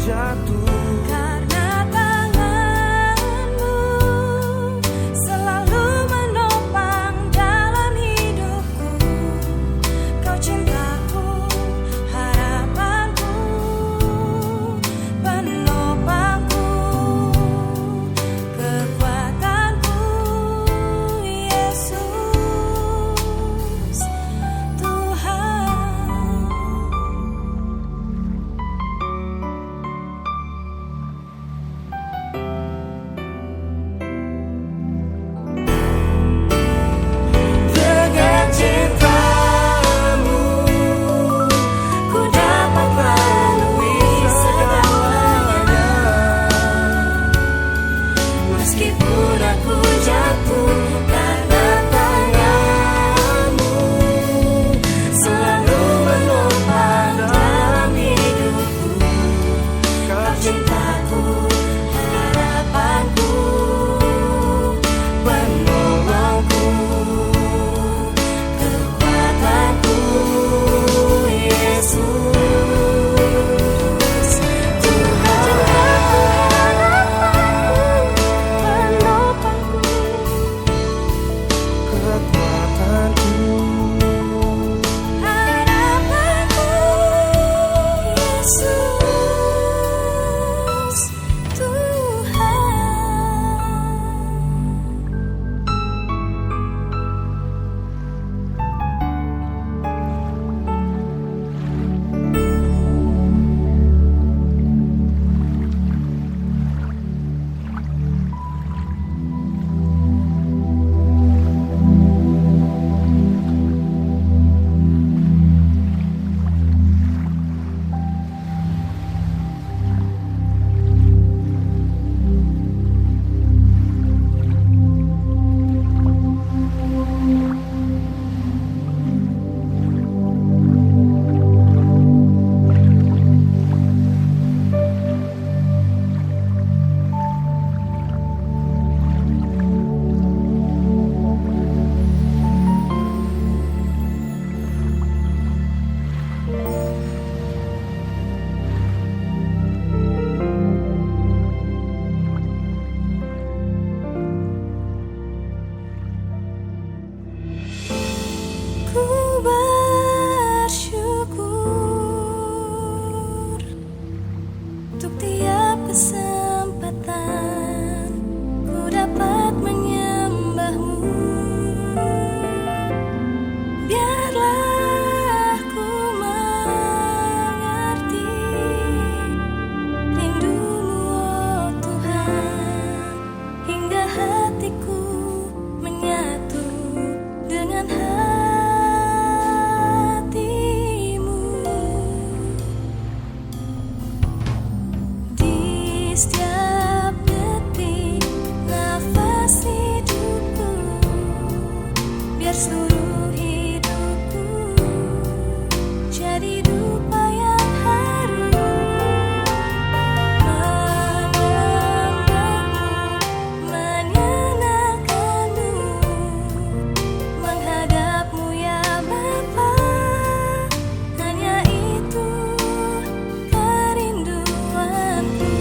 jatuh. Karena tanganmu selalu menopang dalam hidupku. Kau cintaku, harapanku, penopangku, kekuatanku, Yesus Tuhan. Dengan cintamu Ku dapat lalui segalanya. Meskipun aku jatuh, karena tanganmu selalu menopang dalam hidupku. Kau cintaku, harapanku, penolongku, kekuatanku, Yesus Tuhan. Penopangku, kekuatanku. harapanku, Yesus Tuhan. Ku bersyukur untuk tiap kesempatan ku dapat menyembahmu. Biarlah ku mengerti rindumu, oh Tuhan, hingga hatiku menyatu dengan hatimu. Di setiap detik nafas hidupku, biar seluruh hidupku jadi dupa yang harum. Menyembahmu, menyenangkanmu, menghadapmu ya Bapa, hanya itu kerinduanku.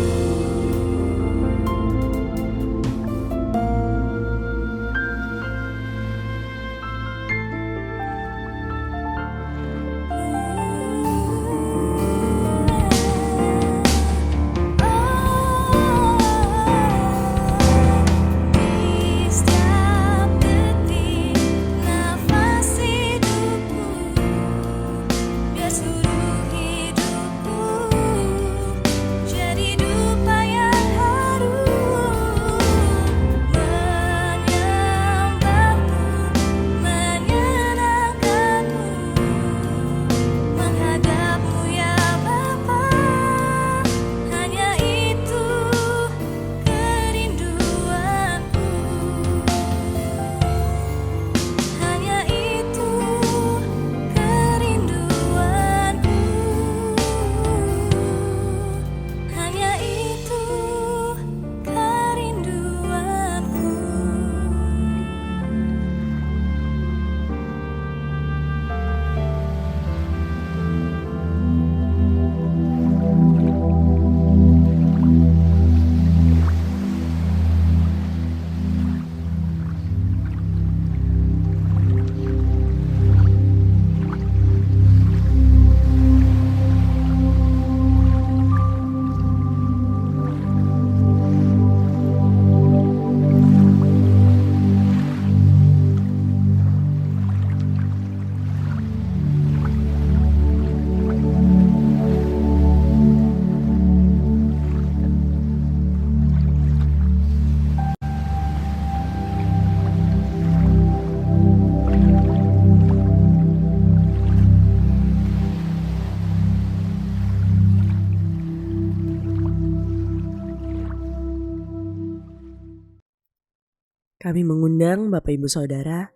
Kami mengundang Bapak Ibu Saudara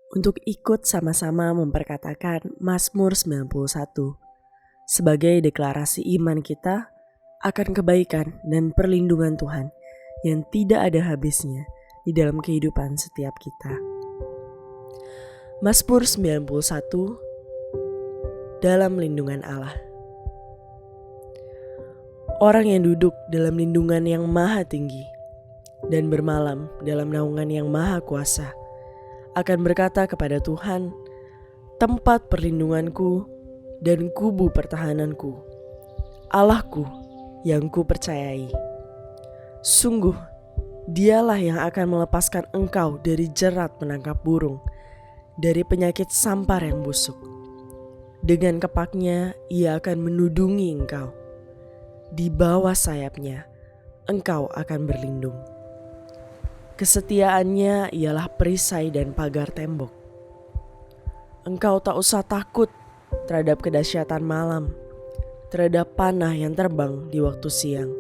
untuk ikut sama-sama memperkatakan Mazmur 91 sebagai deklarasi iman kita akan kebaikan dan perlindungan Tuhan yang tidak ada habisnya di dalam kehidupan setiap kita. Mazmur 91 dalam lindungan Allah. Orang yang duduk dalam lindungan yang maha tinggi dan bermalam dalam naungan yang maha kuasa akan berkata kepada Tuhan, tempat perlindunganku dan kubu pertahananku, Allahku yang ku percayai. Sungguh, Dialah yang akan melepaskan engkau dari jerat menangkap burung, dari penyakit sampar yang busuk. Dengan kepaknya Ia akan menudungi engkau. Di bawah sayapnya engkau akan berlindung. Kesetiaannya ialah perisai dan pagar tembok. Engkau tak usah takut terhadap kedahsyatan malam, terhadap panah yang terbang di waktu siang,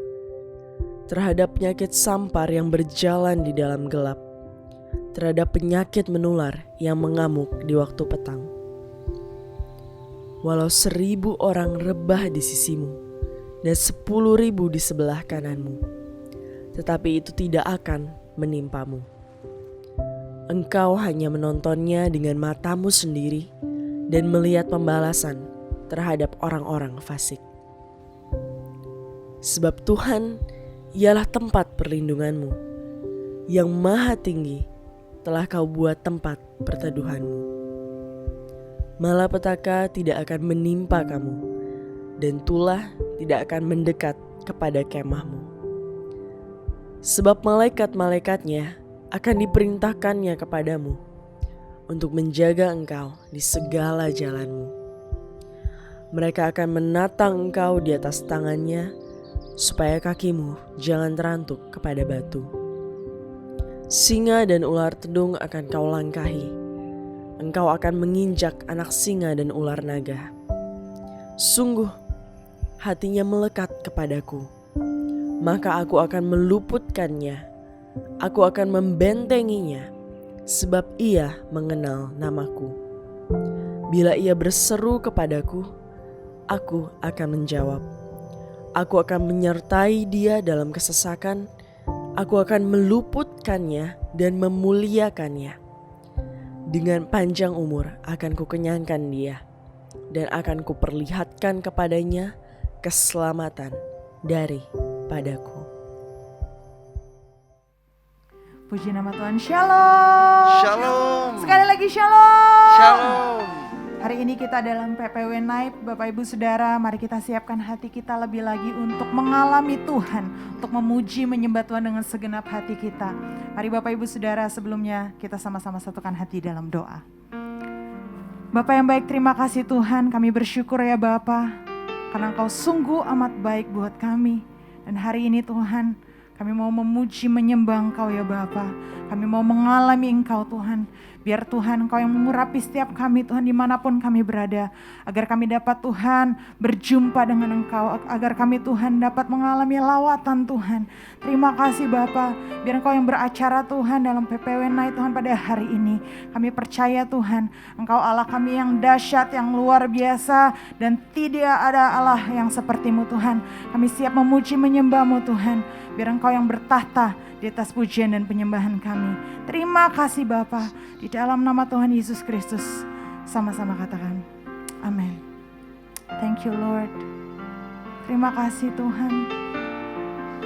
terhadap penyakit sampar yang berjalan di dalam gelap, terhadap penyakit menular yang mengamuk di waktu petang. Walau 1.000 orang rebah di sisimu dan 10.000 di sebelah kananmu, tetapi itu tidak akan menimpamu. Engkau hanya menontonnya dengan matamu sendiri dan melihat pembalasan terhadap orang-orang fasik. Sebab Tuhan ialah tempat perlindunganmu, yang maha tinggi telah kau buat tempat perteduhanmu. Malapetaka tidak akan menimpa kamu, dan tulah tidak akan mendekat kepada kemahmu. Sebab malaikat-malaikatnya akan diperintahkannya kepadamu untuk menjaga engkau di segala jalanmu. Mereka akan menatang engkau di atas tangannya, supaya kakimu jangan terantuk kepada batu. Singa dan ular tedung akan kau langkahi. Engkau akan menginjak anak singa dan ular naga. Sungguh, hatinya melekat kepadaku, maka aku akan meluputkannya. Aku akan membentenginya, sebab ia mengenal namaku. Bila ia berseru kepadaku, aku akan menjawab. Aku akan menyertai dia dalam kesesakan. Aku akan meluputkannya dan memuliakannya. Dengan panjang umur akan kukenyangkan dia, dan akan kuperlihatkan kepadanya keselamatan daripadaku. Puji nama Tuhan. Shalom. Shalom. Sekali lagi shalom. Shalom. Hari ini kita dalam PPW Night, Bapak Ibu Saudara, mari kita siapkan hati kita lebih lagi untuk mengalami Tuhan, untuk memuji menyembah Tuhan dengan segenap hati kita. Mari Bapak Ibu Saudara, sebelumnya kita sama-sama satukan hati dalam doa. Bapak yang baik, terima kasih Tuhan, kami bersyukur ya Bapa, karena Engkau sungguh amat baik buat kami. Dan hari ini Tuhan, kami mau memuji menyembah Engkau ya Bapa. Kami mau mengalami Engkau Tuhan. Biar Tuhan Engkau yang mengurapi setiap kami Tuhan dimanapun kami berada. Agar kami dapat Tuhan berjumpa dengan Engkau. Agar kami Tuhan dapat mengalami lawatan Tuhan. Terima kasih Bapa. Biar Engkau yang beracara Tuhan dalam PPW Night Tuhan pada hari ini. Kami percaya Tuhan Engkau Allah kami yang dahsyat, yang luar biasa. Dan tidak ada Allah yang seperti-Mu Tuhan. Kami siap memuji menyembah-Mu Tuhan. Biar Engkau yang bertahta di atas pujian dan penyembahan kami. Terima kasih Bapa. Di dalam nama Tuhan Yesus Kristus. Sama-sama katakan amin. Thank you Lord. Terima kasih Tuhan.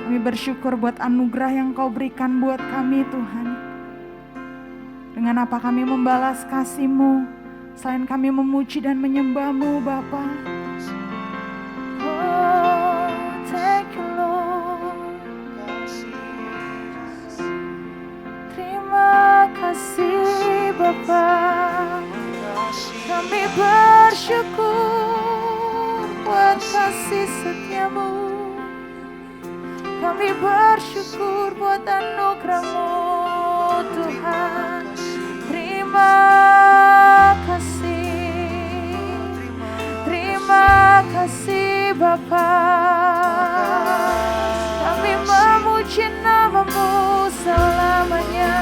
Kami bersyukur buat anugerah yang Kau berikan buat kami Tuhan. Dengan apa kami membalas kasih-Mu, selain kami memuji dan menyembah-Mu Bapa. Oh, thank you Lord. Terima kasih Bapa. Kami bersyukur buat kasih setia-Mu. Kami bersyukur buat anugerah-Mu Tuhan. Terima kasih. Terima kasih Bapa. Kami memuji nama-Mu selamanya.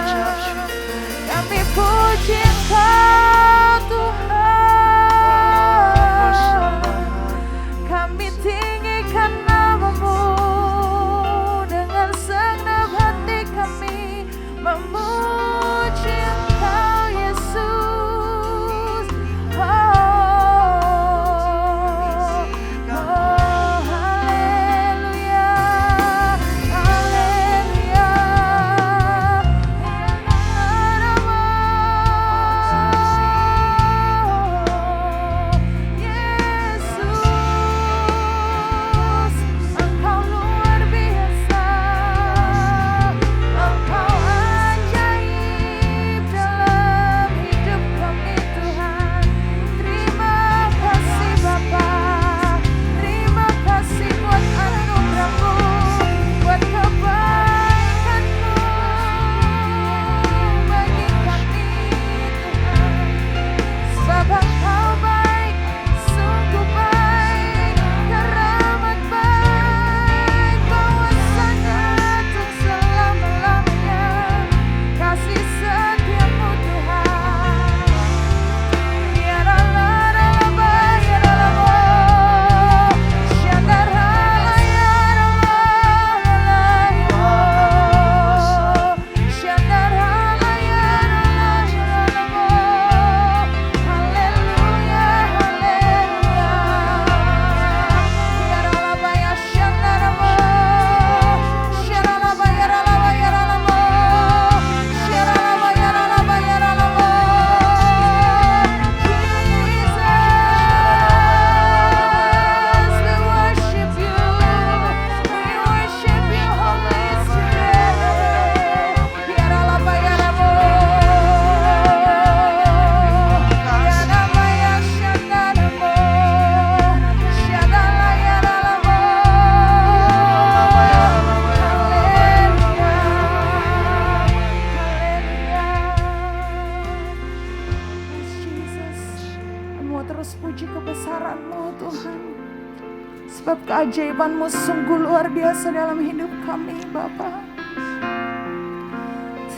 keajaiban-Mu sungguh luar biasa dalam hidup kami, Bapa.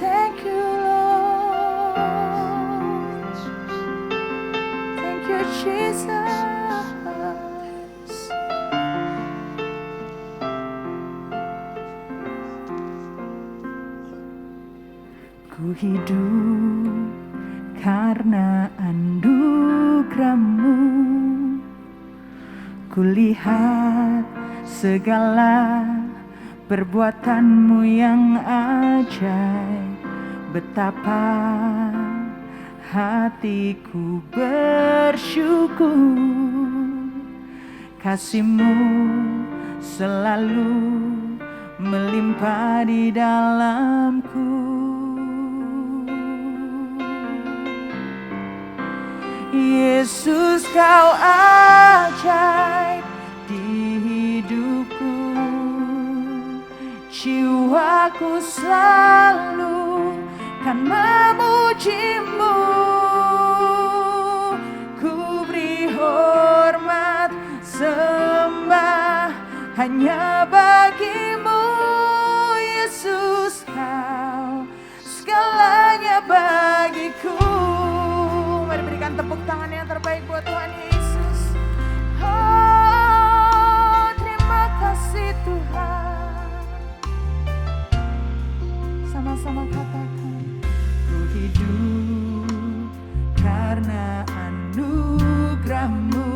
Thank you, Lord. Thank you, Jesus. Ku hidup karena anugerah-Mu. Kulihat segala perbuatan-Mu yang ajaib, betapa hatiku bersyukur. Kasih-Mu selalu melimpah di dalamku. Yesus, Kau ajaib di hidupku. Jiwaku selalu kan memuji-Mu. Ku beri hormat sembah hanya bagi-Mu. Yesus, Kau segalanya bagiku. Mari berikan tepuk tangan yang terbaik buat Tuhan Yesus. Oh, terima kasih Tuhan. Sama-sama katakan, ku hidup karena anugerah-Mu.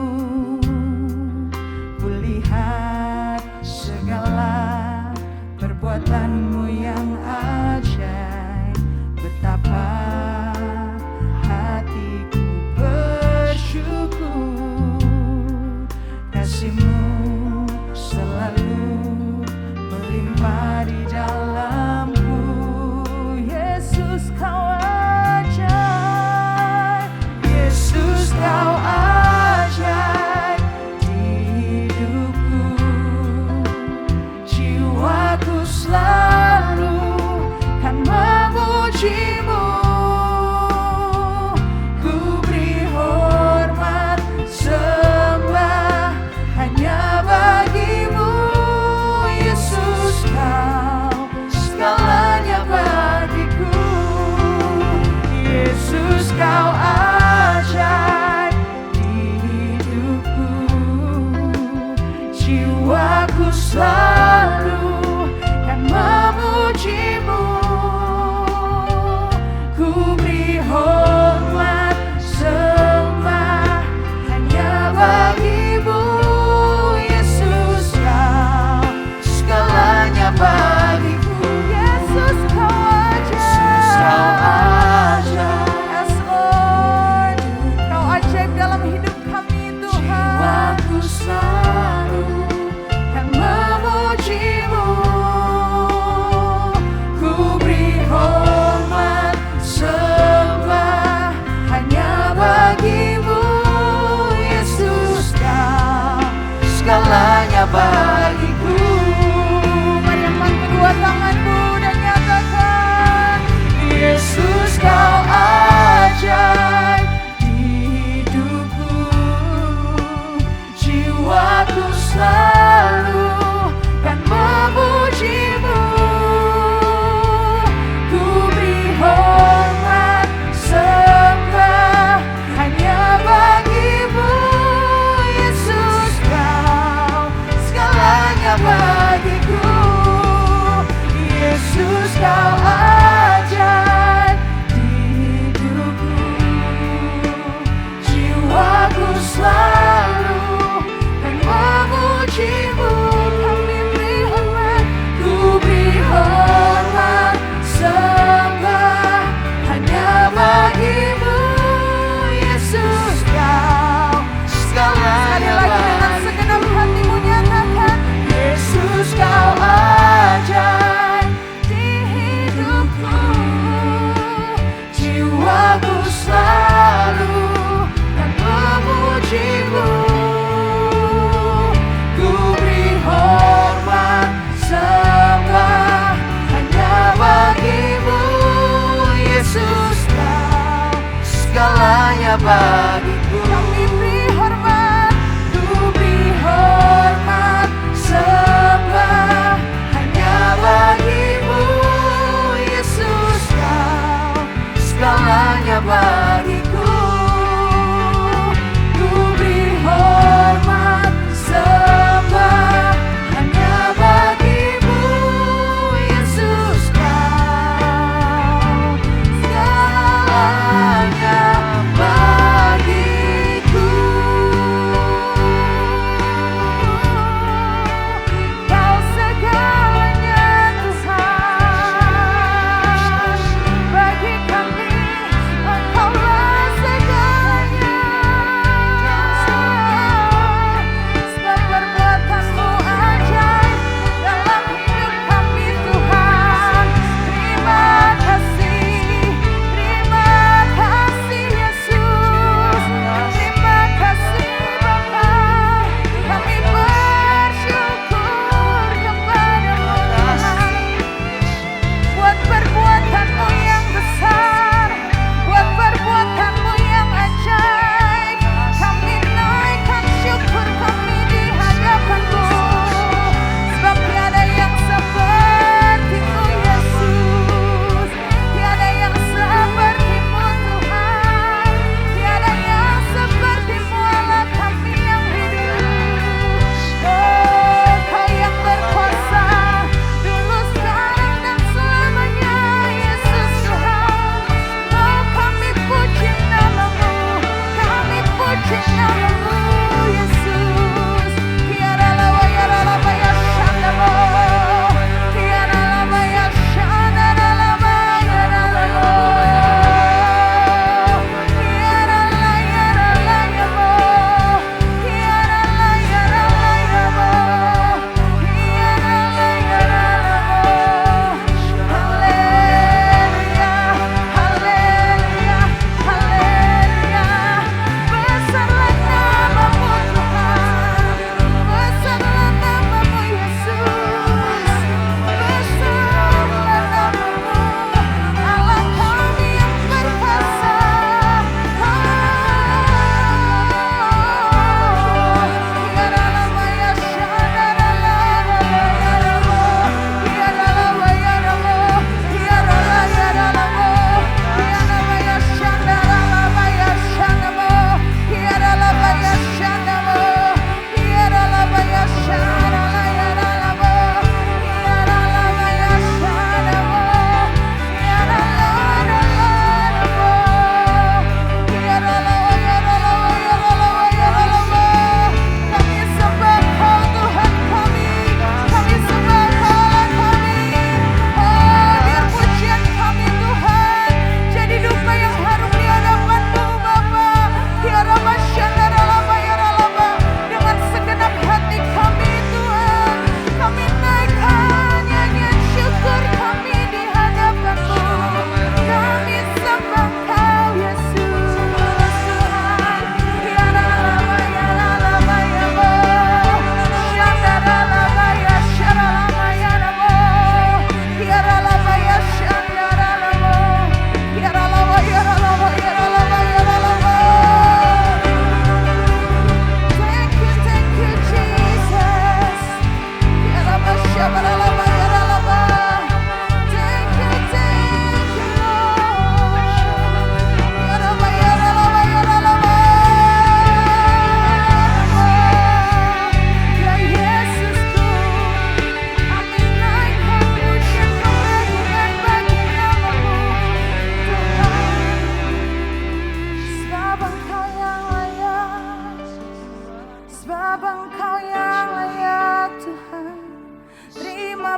Kulihat segala perbuatan-Mu yang ajaib, betapa hatiku bersyukur. Kasih-Mu selalu melimpah di dalamku. Yesus, Kau ajaib. Yesus, Kau ajaib di hidupku. Jiwaku selalu kan memuji-Mu. Ku beri hormat sembah hanya bagi-Mu. Yesus, Kau segalanya bagiku. Yesus, Kau ajaib di hidupku. Jiwaku selalu kan memuji-Mu. Ku beri hormat sembah hanya bagi-Mu. Yesus, Kau segalanya bagiku. Yesus, Kau ajaib. Yes, Lord. Kau ajaib dalam hidup kami, Tuhan. Jiwaku selalu kan memuji-Mu. Ku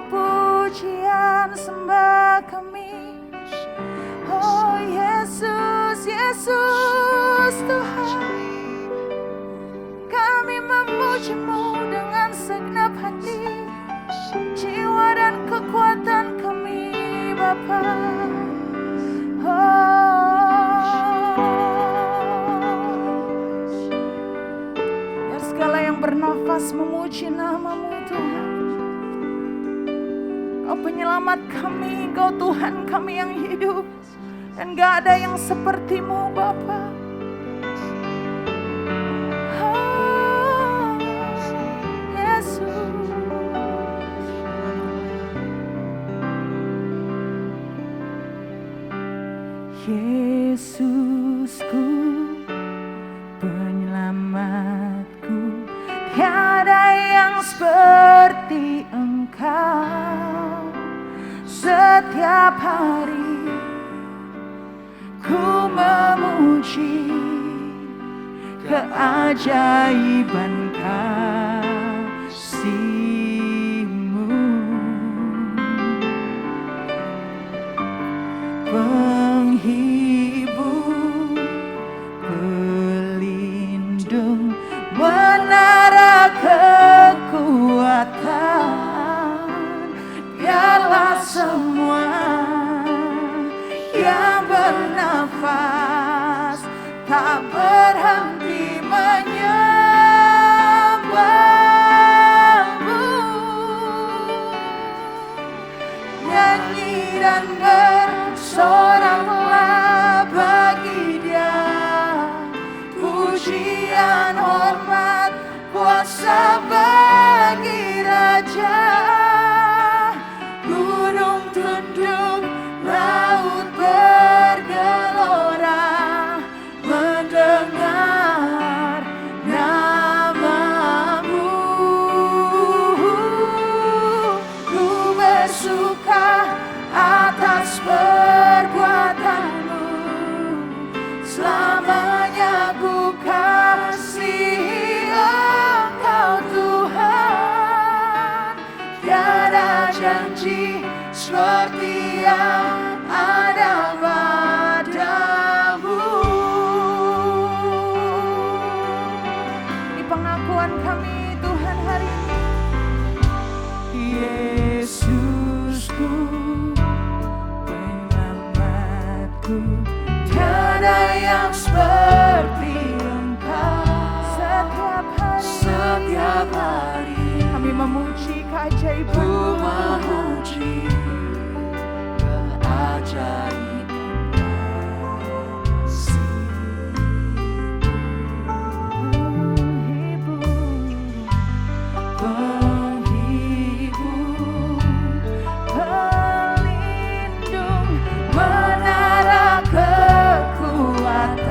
pujian sembah kami. Oh Yesus, Yesus Tuhan, kami memuji-Mu dengan segenap hati, jiwa dan kekuatan kami Bapa. Biar segala yang bernafas memuji nama-Mu Tuhan. Kau penyelamat kami, Kau Tuhan kami yang hidup, dan gak ada yang seperti-Mu Bapa. Yesus, Yesusku, penyelamatku, tiada yang seperti Engkau. Setiap hari ku memuji keajaiban kasih-Mu. Penghibur, pelindung, menara kekuatan, biarlah semua yang bernafas tak berhenti menyembah-Mu. Nyanyi dan bersoraklah bagi Dia, pujian, hormat, kuasa bagi Raja. Gunung tunduk, laut bergelora, mendengar nama-Mu. Ku bersuka atas perbuatan-Mu, selamanya ku kasihi Engkau Tuhan. Tiada janji seperti yang ada padamu. Ini pengakuan kami Tuhan hari ini. Yesusku, penyelamatku, tiada yang seperti Engkau. Setiap hari kami memuji keajaiban-Mu, memuji keajaiban kasih-Mu. Penghibur, pelindung, menara kekuatan,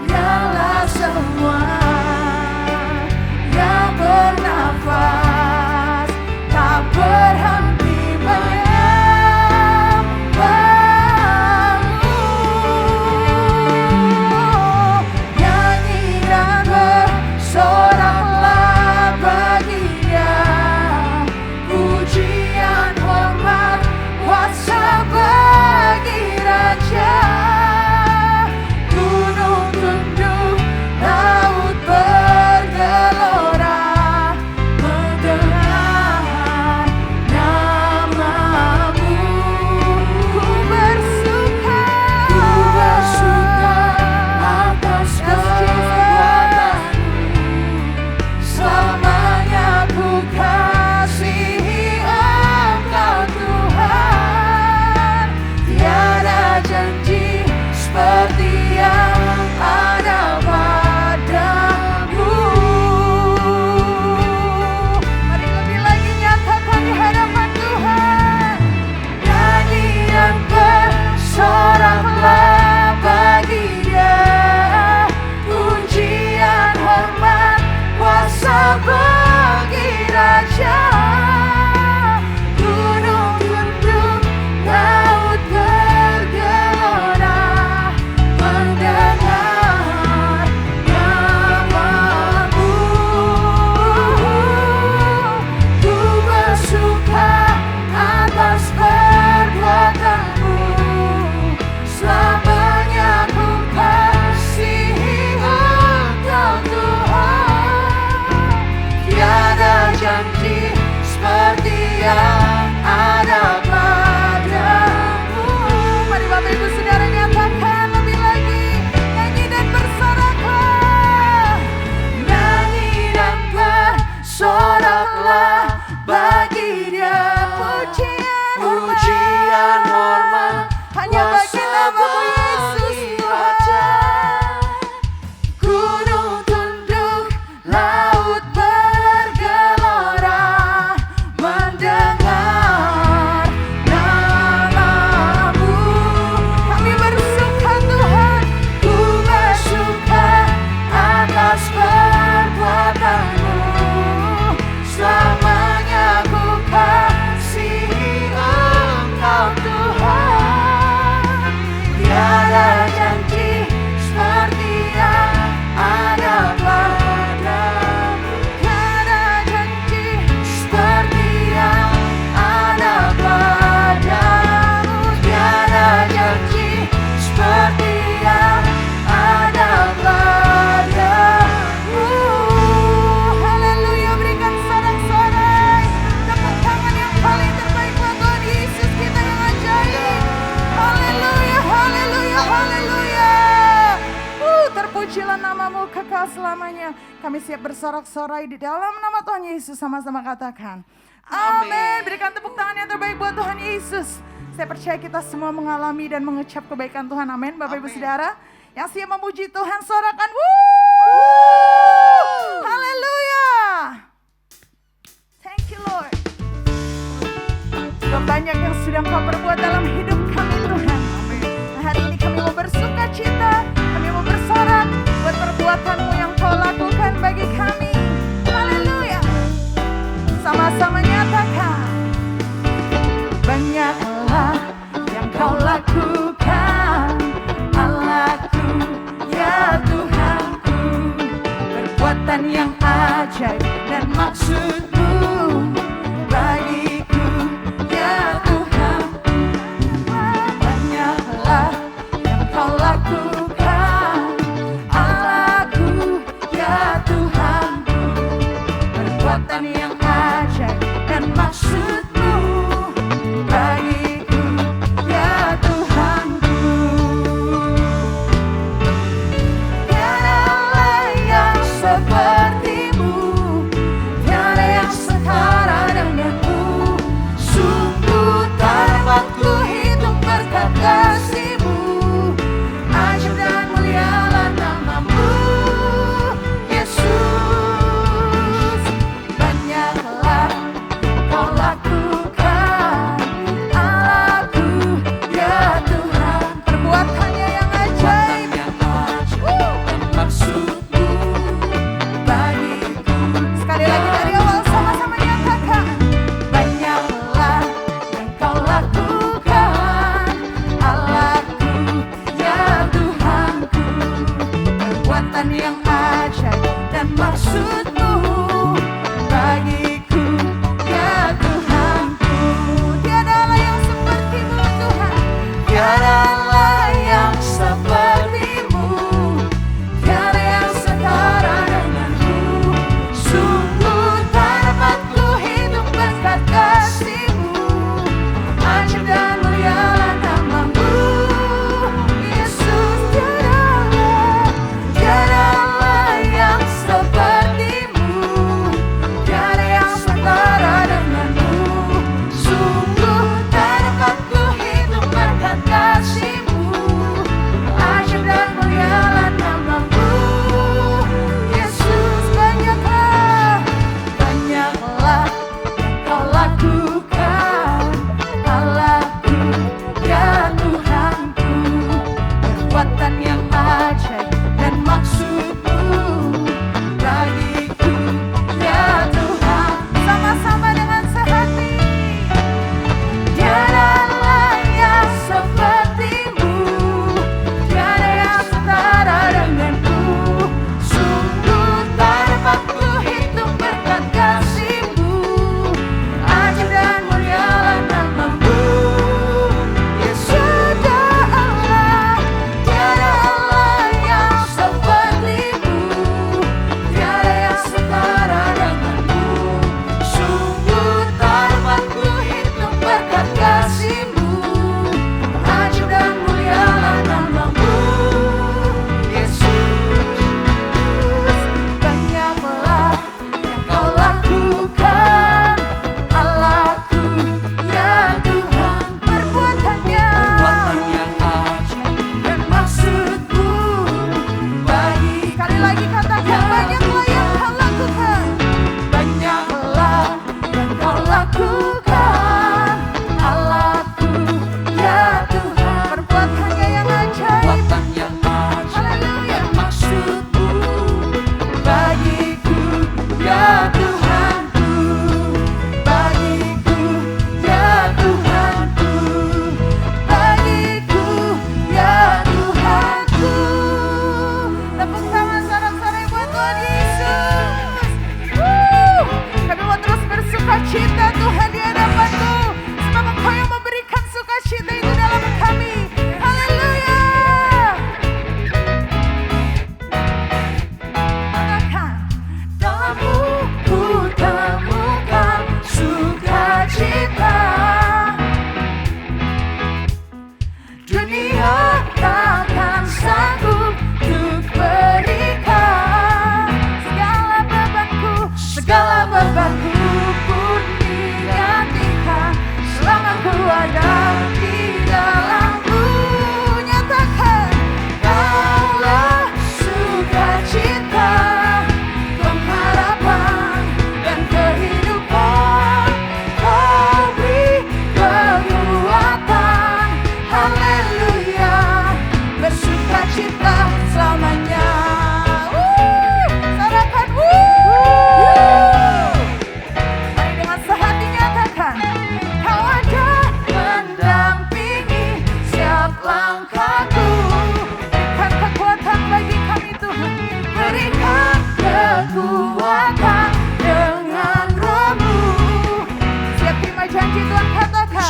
biarlah semua yang bernafas tak berhenti menyembah. seperti yang ada padamu. Mari Bapak Ibu Saudara nyatakan lebih lagi. Nyanyi dan bersoraklah. Nyanyi dan bersoraklah bagi Dia. Pujian hormat hanya bagi nama-Mu Yesus Tuhan. Gunung tunduk, laut bergelora mendengar nama-Mu. Kami bersuka Tuhan, ku bersuka atas perbuatan-Mu. Selamanya ku kasihi Engkau Tuhan. Tiada janji seperti yang ada padamu. Tiada janji seperti yang ada padamu. Tiada janji seperti yang ada padamu. Haleluya, berikan sorak-sorai tepuk tangan yang paling terbaik buat Tuhan Yesus kita yang ajaib. Haleluya, haleluya, haleluya. Terpujilah nama-Mu kekal selamanya. Kami siap bersorak-sorai di dalam nama Tuhan Yesus. Sama-sama katakan amin. Berikan tepuk tangan yang terbaik buat Tuhan Yesus. Saya percaya kita semua mengalami dan mengecap kebaikan Tuhan. Amin. Bapak Ibu Saudara yang siap memuji Tuhan, sorakan haleluya. Thank you Lord. Sudah banyak yang sudah Engkau perbuat dalam hidup kami Tuhan. Nah, hari ini kami mau bersuka cita, kami mau bersorak buat perbuatan-Mu yang Kau lakukan bagi kami. Haleluya. Sama-sama nyatakan. Banyaklah yang Kau lakukan, Allahku, ya Tuhanku. Perbuatan yang ajaib dan maksud-Mu bagiku, ya Tuhan. Banyaklah yang Kau lakukan, Allahku, ya Tuhanku. Perbuatan yang ajaib dan maksud-Mu bagiku, ya Tuhanku. Tiada yang seperti-Mu, tiada yang setara denganmu. Sungguh tak dapat ku hitung berkat kasih-Mu. Ajaib dan mulialah nama-Mu, Yesus. Banyaklah Kau lakukan,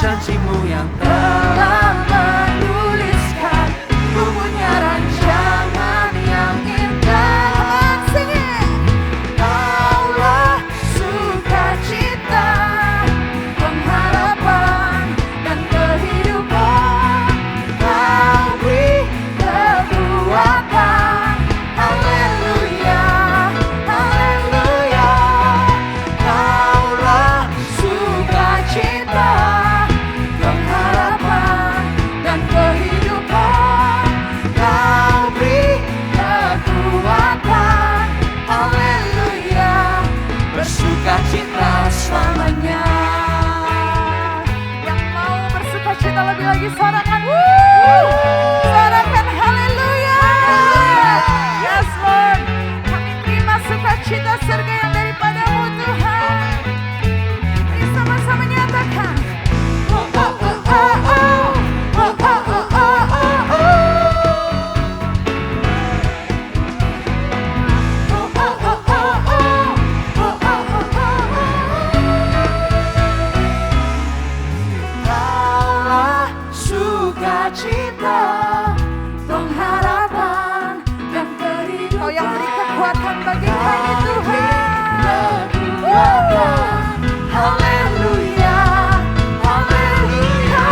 janjimu yang telah menuliskan, ku punya rancangan yang indah. Sing it. Kaulah sukacita, pengharapan dan kehidupan. Kau beri kekuatan. Haleluya, haleluya. Kaulah sukacita, pengharapan dan kehidupan. Kau beri kekuatan. Haleluya, bersukacita selamanya. Yang mau bersukacita lebih lagi, sorakan, sorakan haleluya. Yes Lord, kami terima sukacita surga yang daripadamu Tuhan. Mari sama-sama nyatakan. Oh, oh, oh, oh, oh. Oh, oh, oh, oh, oh, oh. Oh, oh, oh, oh, oh. Oh, oh, oh, oh, oh. Kaulah sukacita, pengharapan dan kehidupan. Kau yang beri kekuatan bagi kami Tuhan. Haleluya, haleluya.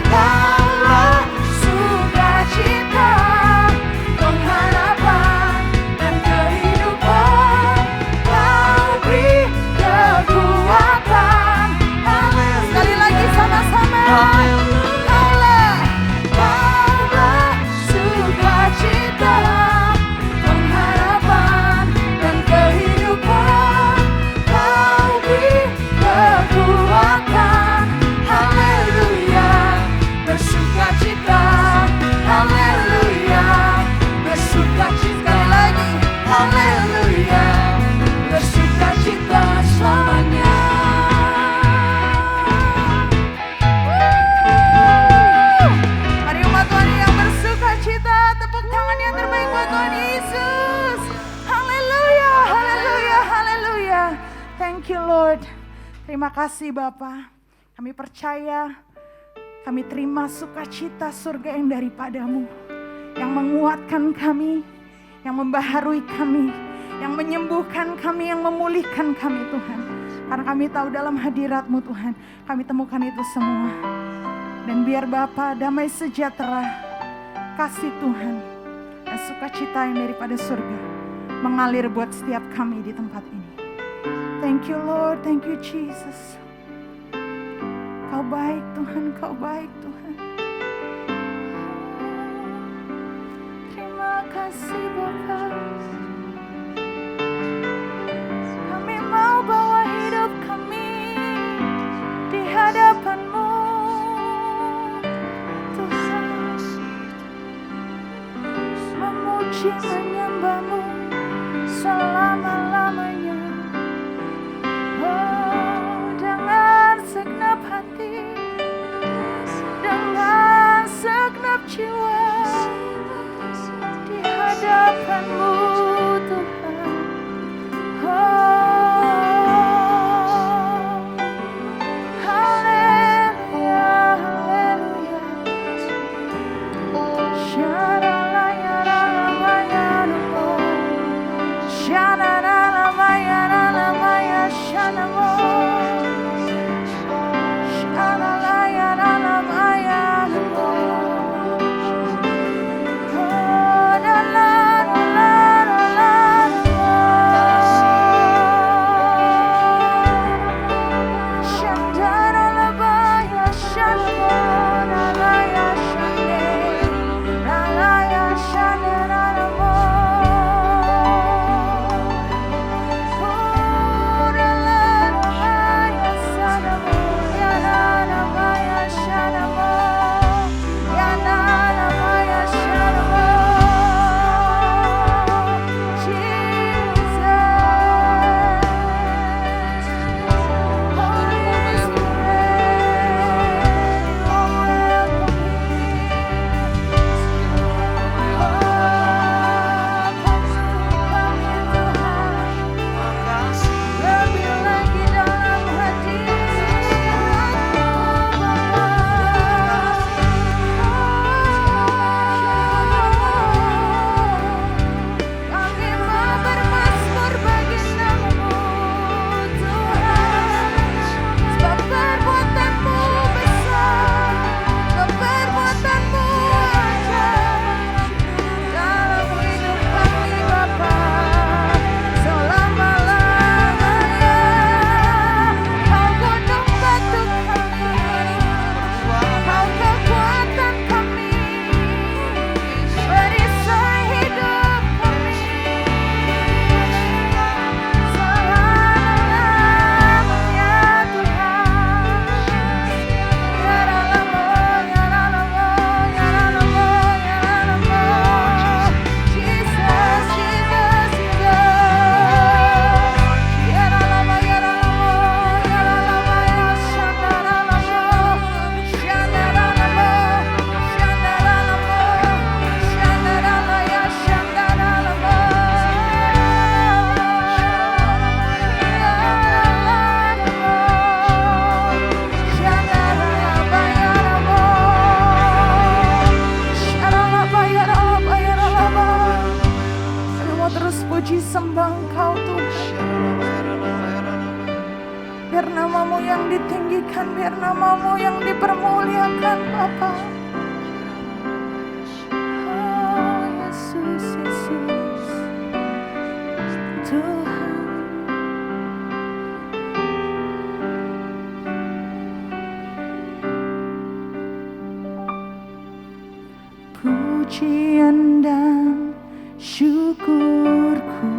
Kaulah sukacita, pengharapan dan kehidupan. Kau beri kekuatan. Sekali lagi sama-sama. Kaulah sukacita, pengharapan dan kehidupan. Kau beri kekuatan. Haleluya, bersukacita. Haleluya, bersukacita. Sekali lagi. Haleluya, bersukacita selamanya. Mari umat Tuhan yang bersukacita, tepuk tangan yang terbaik buat Tuhan Yesus. Haleluya, haleluya, haleluya. Thank you Lord. Terima kasih Bapa. Kami percaya, kami terima sukacita surga yang daripadamu, yang menguatkan kami, yang membaharui kami, yang menyembuhkan kami, yang memulihkan kami Tuhan. Karena kami tahu dalam hadirat-Mu Tuhan, kami temukan itu semua. Dan biar Bapa damai sejahtera, kasih Tuhan, dan sukacita yang daripada surga mengalir buat setiap kami di tempat ini. Thank you Lord, thank you Jesus. Kau baik Tuhan, Kau baik Tuhan. Terima kasih Bapa. Kami mau bawa hidup kami di hadapan-Mu Tuhan, memuji menyembah-Mu selama-lamanya. Oh, dengan segenap hati, dengan namamu yang ditinggikan, biar namamu yang dipermuliakan Bapa. Oh Yesus, Yesus, Tuhan. Pujian dan syukurku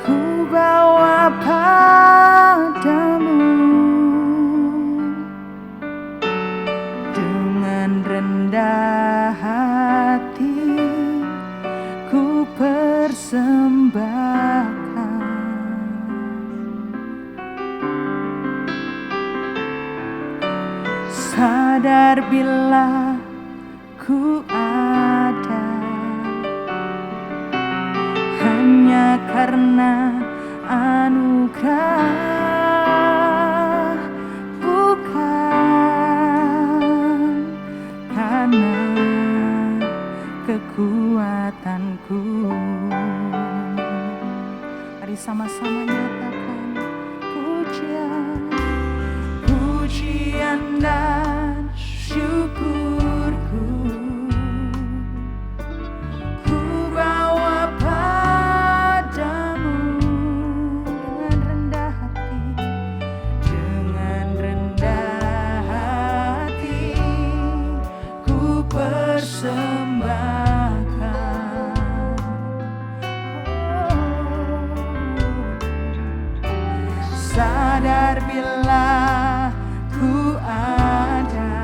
ku bawa padamu, dengan rendah hati ku persembahkan. Sadar bila ku ada hanya karena anugerah, bukan karena kekuatanku. Mari sama-sama nyatakan pujian, pujian dan syukurku ku bawa padamu, dengan rendah hati ku persembahkan. Sadar bila ku ada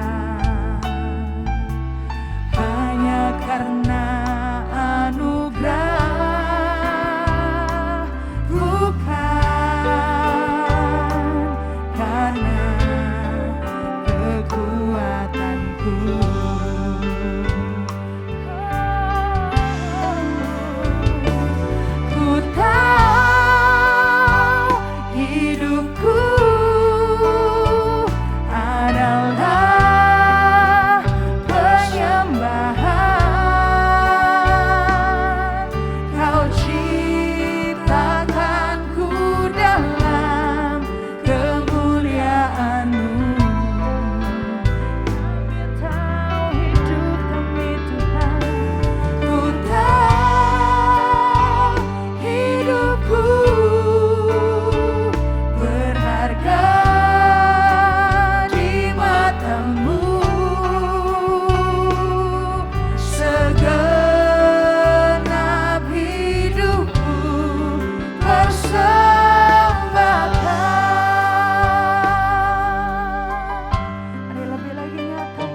hanya karena anugerah, bukan karena kekuatanku. Ku tahu hidupku adalah penyembahan. Kau ciptakanku dalam kemuliaan-Mu. Kami tahu hidup kami Tuhan, ku tahu hidupku berharga di mata-Mu. Segenap hidupku persembahkan. Mari lebih lagi nyatakan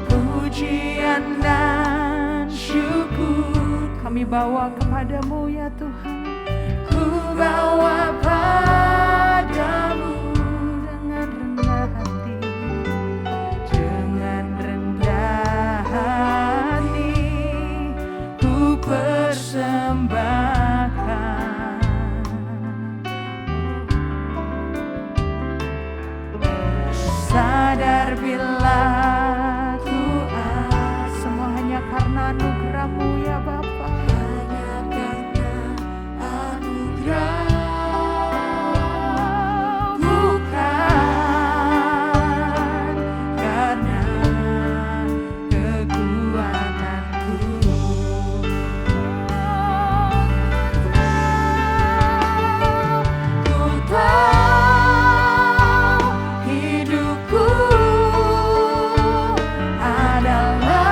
pujian dan syukur kami bawa kepadamu ya Tuhan. Ku bawa padamu dengan rendah hati, dengan rendah hati ku persembahkan. Sadar bila ku semua hanya karena anugerah-Mu ya Bapa. Hanya karena anugerah, bukan karena kekuatanku. Ku tahu hidupku adalah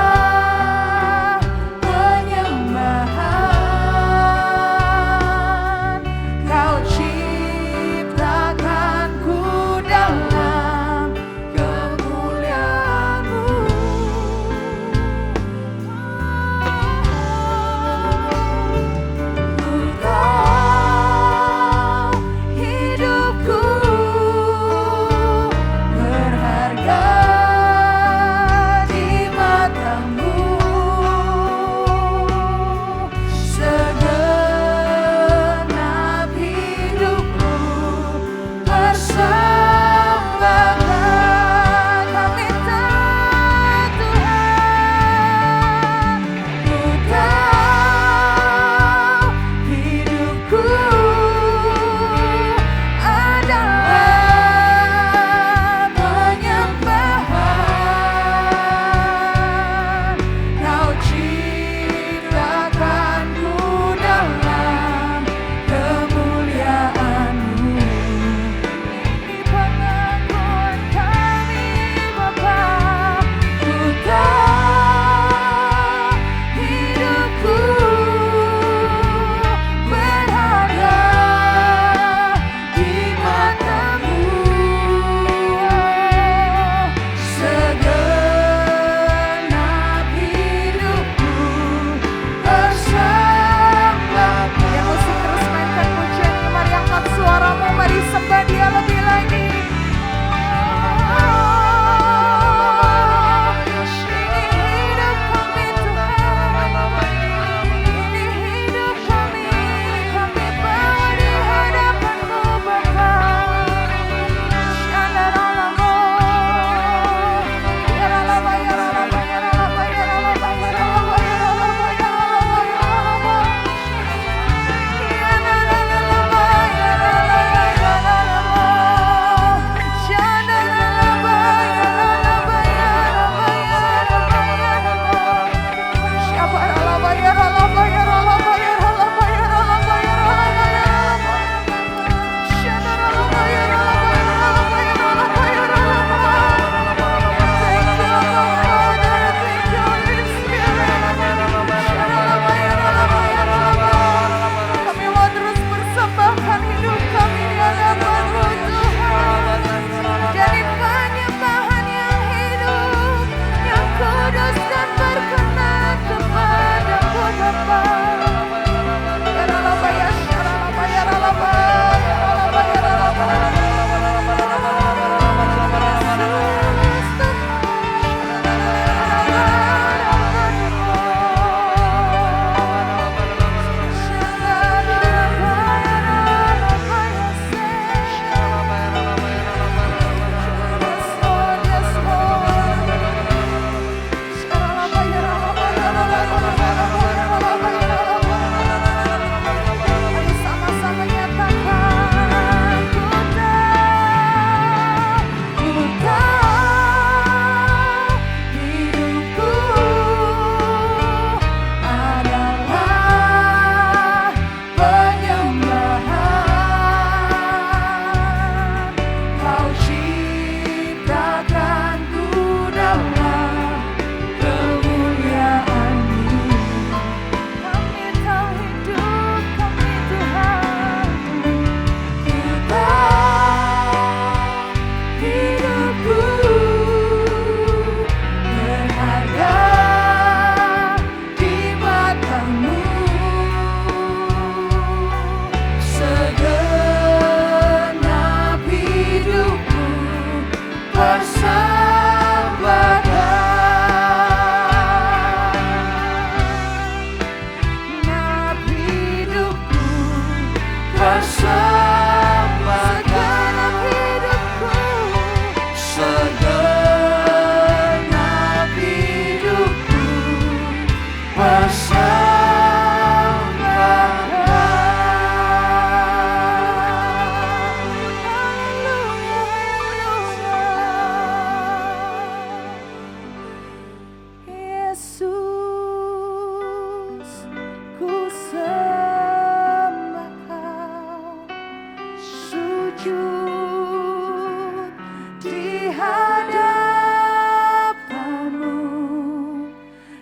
sujud di hadapan-Mu.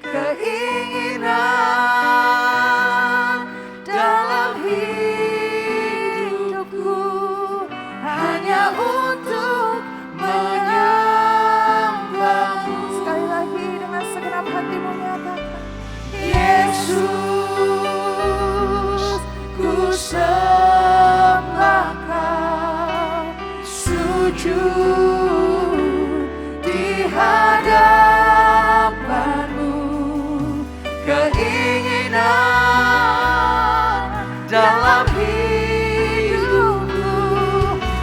Keinginan dalam hidupku hanya untuk menyembah-Mu. Sekali lagi dengan segenap hatimu nyatakan, Yesus, ku sembah Kau, sujud di hadapan-Mu. Keinginan dalam hidupku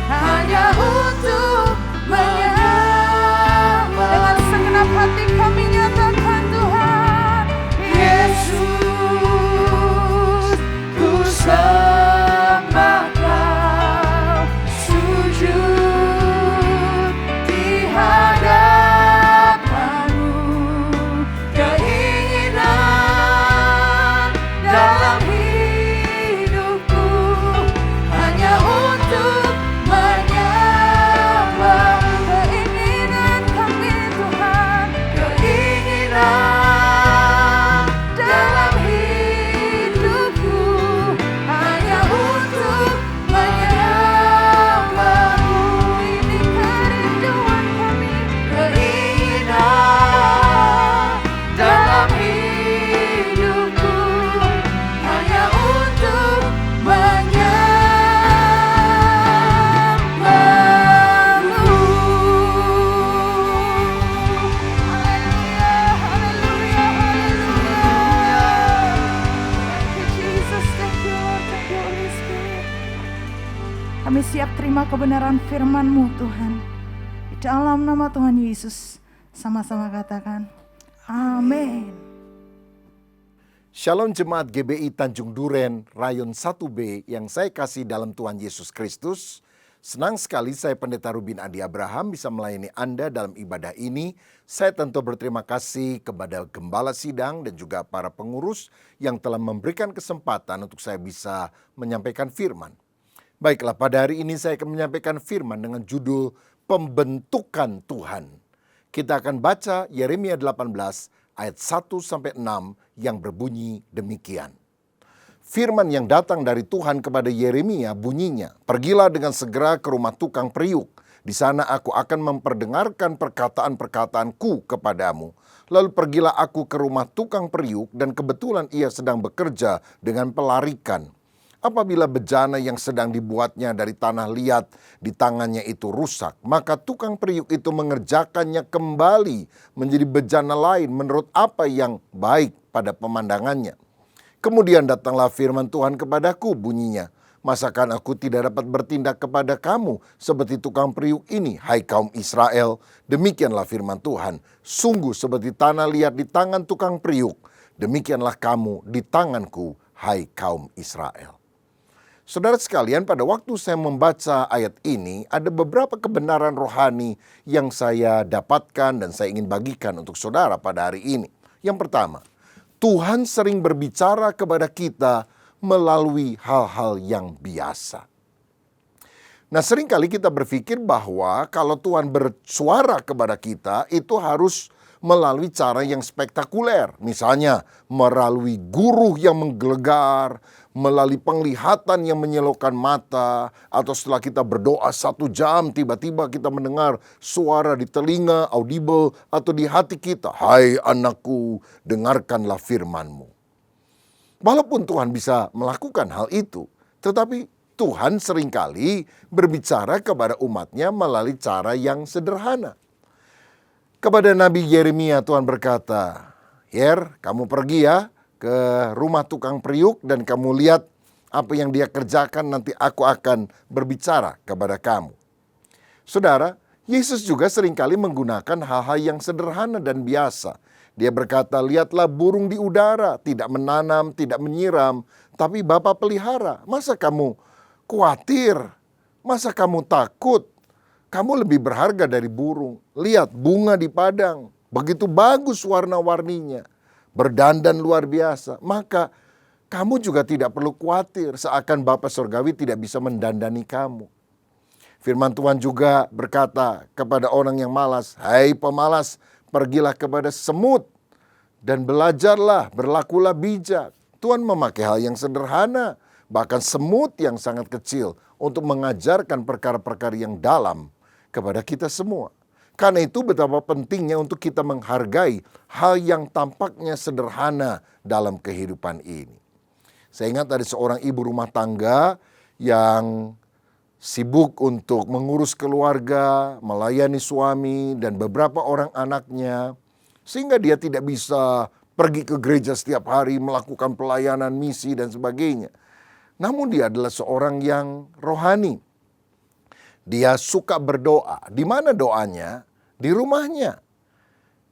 hanya untuk menyembah. Dengan segenap hati kami nyatakan Tuhan, Yesus, ku sembah Kau, sujud di hadapan-Mu. Keinginan dalam hidupku hanya untuk menyembah. Keinginan kami Tuhan, keinginan dalam hidupku hanya untuk menyembah-Mu. Ini kerinduan kami, keinginan dalam hidupku hanya untuk menyembah-Mu. Haleluya, haleluya, haleluya. Thank you Jesus, thank you Lord, thank you Holy Spirit. Kami siap terima kebenaran firman-Mu Tuhan. Di dalam nama Tuhan Yesus, sama-sama katakan, amin. Shalom Jemaat GBI Tanjung Duren, Rayon 1B yang saya kasih dalam Tuhan Yesus Kristus. Senang sekali saya Pendeta Rubin Adi Abraham bisa melayani Anda dalam ibadah ini. Saya tentu berterima kasih kepada Gembala Sidang dan juga para pengurus yang telah memberikan kesempatan untuk saya bisa menyampaikan firman. Baiklah, pada hari ini saya akan menyampaikan firman dengan judul Pembentukan Tuhan. Kita akan baca Yeremia 18 ayat 1-6 yang berbunyi demikian. Firman yang datang dari Tuhan kepada Yeremia bunyinya, "Pergilah dengan segera ke rumah tukang periuk. Di sana aku akan memperdengarkan perkataan-perkataanku kepadamu. Lalu pergilah aku ke rumah tukang periuk dan kebetulan ia sedang bekerja dengan pelarikan. Apabila bejana yang sedang dibuatnya dari tanah liat di tangannya itu rusak, maka tukang periuk itu mengerjakannya kembali menjadi bejana lain menurut apa yang baik pada pemandangannya. Kemudian datanglah firman Tuhan kepadaku, bunyinya, masakan aku tidak dapat bertindak kepada kamu seperti tukang periuk ini, hai kaum Israel? Demikianlah firman Tuhan, sungguh seperti tanah liat di tangan tukang periuk, demikianlah kamu di tanganku, hai kaum Israel." Saudara sekalian, pada waktu saya membaca ayat ini, ada beberapa kebenaran rohani yang saya dapatkan dan saya ingin bagikan untuk saudara pada hari ini. Yang pertama, Tuhan sering berbicara kepada kita melalui hal-hal yang biasa. Nah, seringkali kita berpikir bahwa kalau Tuhan bersuara kepada kita, itu harus melalui cara yang spektakuler. Misalnya, melalui guru yang menggelegar, melalui penglihatan yang menyilaukan mata, atau setelah kita berdoa 1 jam, tiba-tiba kita mendengar suara di telinga, audible, atau di hati kita. Hai anakku, dengarkanlah firman-Mu. Walaupun Tuhan bisa melakukan hal itu, tetapi Tuhan seringkali berbicara kepada umatnya melalui cara yang sederhana. Kepada Nabi Yeremia Tuhan berkata, "Yer, kamu pergi ya ke rumah tukang periuk dan kamu lihat apa yang dia kerjakan, nanti aku akan berbicara kepada kamu." Saudara, Yesus juga seringkali menggunakan hal-hal yang sederhana dan biasa. Dia berkata, "Lihatlah burung di udara, tidak menanam, tidak menyiram, tapi Bapa pelihara. Masa kamu khawatir? Masa kamu takut? Kamu lebih berharga dari burung. Lihat bunga di padang, begitu bagus warna-warninya, berdandan luar biasa. Maka kamu juga tidak perlu khawatir, seakan Bapa Surgawi tidak bisa mendandani kamu." Firman Tuhan juga berkata kepada orang yang malas, "Hai pemalas, pergilah kepada semut dan belajarlah, berlakulah bijak." Tuhan memakai hal yang sederhana, bahkan semut yang sangat kecil, untuk mengajarkan perkara-perkara yang dalam kepada kita semua. Karena itu betapa pentingnya untuk kita menghargai hal yang tampaknya sederhana dalam kehidupan ini. Saya ingat ada seorang ibu rumah tangga yang sibuk untuk mengurus keluarga, melayani suami dan beberapa orang anaknya, sehingga dia tidak bisa pergi ke gereja setiap hari, melakukan pelayanan misi dan sebagainya. Namun dia adalah seorang yang rohani. Dia suka berdoa. Di mana doanya? Di rumahnya.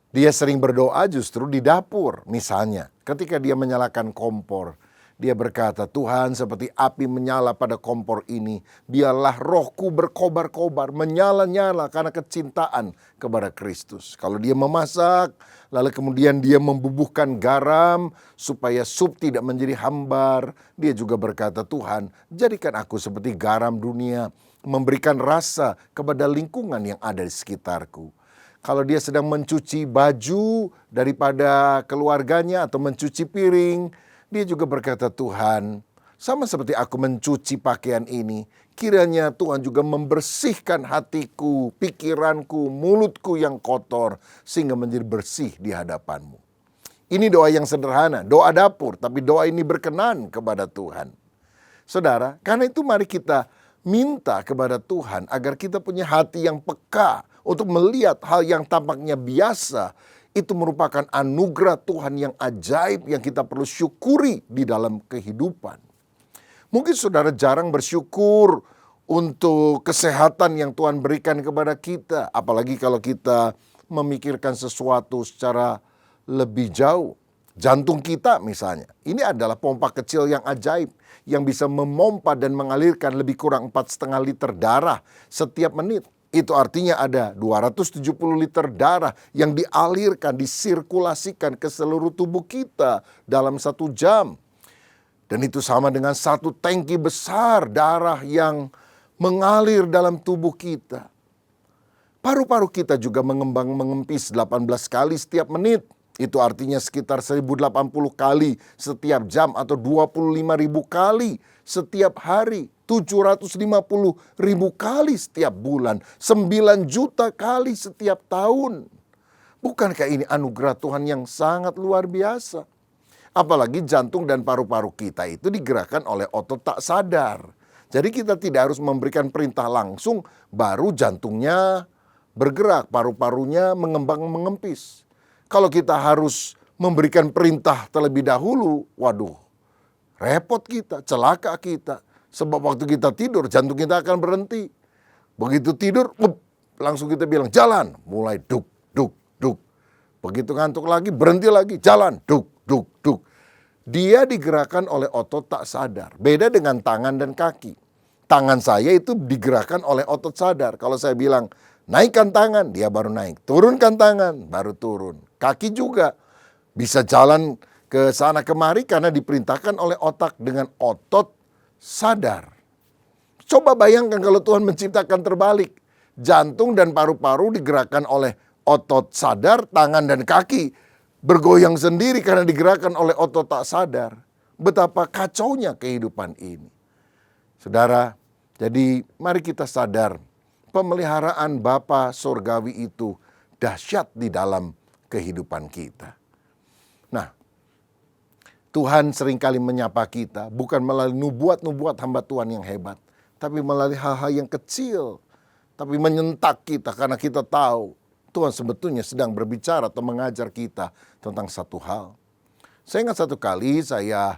Dia sering berdoa justru di dapur. Misalnya, ketika dia menyalakan kompor, dia berkata, "Tuhan, seperti api menyala pada kompor ini, biarlah rohku berkobar-kobar, menyala-nyala karena kecintaan kepada Kristus." Kalau dia memasak, lalu kemudian dia membubuhkan garam supaya sup tidak menjadi hambar, dia juga berkata, "Tuhan, jadikan aku seperti garam dunia, memberikan rasa kepada lingkungan yang ada di sekitarku." Kalau dia sedang mencuci baju daripada keluarganya atau mencuci piring, dia juga berkata, "Tuhan, sama seperti aku mencuci pakaian ini, kiranya Tuhan juga membersihkan hatiku, pikiranku, mulutku yang kotor, sehingga menjadi bersih di hadapan-Mu." Ini doa yang sederhana, doa dapur, tapi doa ini berkenan kepada Tuhan. Saudara, karena itu mari kita minta kepada Tuhan agar kita punya hati yang peka untuk melihat hal yang tampaknya biasa, itu merupakan anugerah Tuhan yang ajaib yang kita perlu syukuri di dalam kehidupan. Mungkin saudara jarang bersyukur untuk kesehatan yang Tuhan berikan kepada kita. Apalagi kalau kita memikirkan sesuatu secara lebih jauh. Jantung kita misalnya. Ini adalah pompa kecil yang ajaib yang bisa memompa dan mengalirkan lebih kurang 4,5 liter darah setiap menit. Itu artinya ada 270 liter darah yang dialirkan, disirkulasikan ke seluruh tubuh kita dalam 1 jam. Dan itu sama dengan 1 tangki besar darah yang mengalir dalam tubuh kita. Paru-paru kita juga mengembang mengempis 18 kali setiap menit. Itu artinya sekitar 1080 kali setiap jam atau 25.000 kali setiap hari. 750.000 kali setiap bulan, 9 juta kali setiap tahun. Bukankah ini anugerah Tuhan yang sangat luar biasa? Apalagi jantung dan paru-paru kita itu digerakkan oleh otot tak sadar. Jadi kita tidak harus memberikan perintah langsung, baru jantungnya bergerak, paru-parunya mengembang mengempis. Kalau kita harus memberikan perintah terlebih dahulu, waduh, repot kita, celaka kita. Sebab waktu kita tidur, jantung kita akan berhenti. Begitu tidur, langsung kita bilang jalan. Mulai duk, duk, duk. Begitu ngantuk lagi, berhenti lagi, jalan. Duk, duk, duk. Dia digerakkan oleh otot tak sadar. Beda dengan tangan dan kaki. Tangan saya itu digerakkan oleh otot sadar. Kalau saya bilang, naikkan tangan, dia baru naik. Turunkan tangan, baru turun. Kaki juga bisa jalan ke sana kemari karena diperintahkan oleh otak dengan otot sadar. Coba bayangkan kalau Tuhan menciptakan terbalik. Jantung dan paru-paru digerakkan oleh otot sadar, tangan dan kaki bergoyang sendiri karena digerakkan oleh otot tak sadar. Betapa kacaunya kehidupan ini. Saudara, jadi mari kita sadar pemeliharaan Bapa Surgawi itu dahsyat di dalam kehidupan kita. Nah, Tuhan seringkali menyapa kita bukan melalui nubuat-nubuat hamba Tuhan yang hebat, tapi melalui hal-hal yang kecil, tapi menyentak kita karena kita tahu Tuhan sebetulnya sedang berbicara atau mengajar kita tentang satu hal. Saya ingat satu kali saya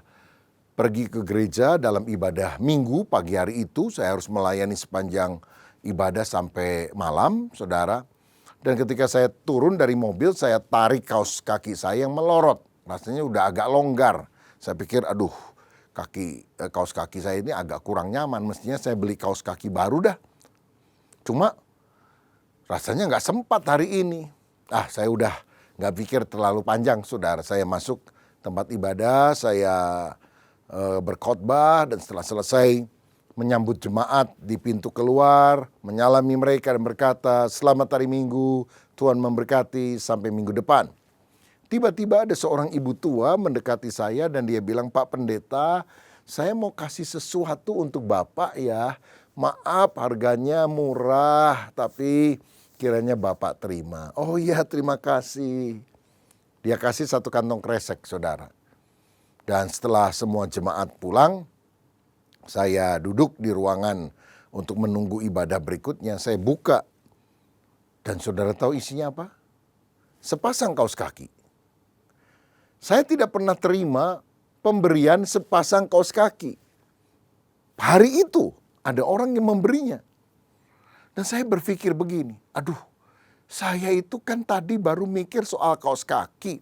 pergi ke gereja dalam ibadah minggu pagi hari itu, saya harus melayani sepanjang ibadah sampai malam, saudara. Dan ketika saya turun dari mobil, saya tarik kaos kaki saya yang melorot. Rasanya udah agak longgar. Saya pikir, aduh, kaos kaki saya ini agak kurang nyaman. Mestinya saya beli kaos kaki baru dah. Cuma rasanya nggak sempat hari ini. Saya udah nggak pikir terlalu panjang, saudara. Saya masuk tempat ibadah, saya berkhotbah, dan setelah selesai menyambut jemaat di pintu keluar, menyalami mereka dan berkata, "Selamat hari Minggu, Tuhan memberkati sampai minggu depan." Tiba-tiba ada seorang ibu tua mendekati saya dan dia bilang, "Pak Pendeta, saya mau kasih sesuatu untuk Bapak ya. Maaf harganya murah, tapi kiranya Bapak terima." "Oh iya, terima kasih." Dia kasih satu kantong kresek, saudara. Dan setelah semua jemaat pulang, saya duduk di ruangan untuk menunggu ibadah berikutnya. Saya buka dan saudara tahu isinya apa? Sepasang kaos kaki. Saya tidak pernah terima pemberian sepasang kaos kaki. Hari itu ada orang yang memberinya. Dan saya berpikir begini, aduh, saya itu kan tadi baru mikir soal kaos kaki.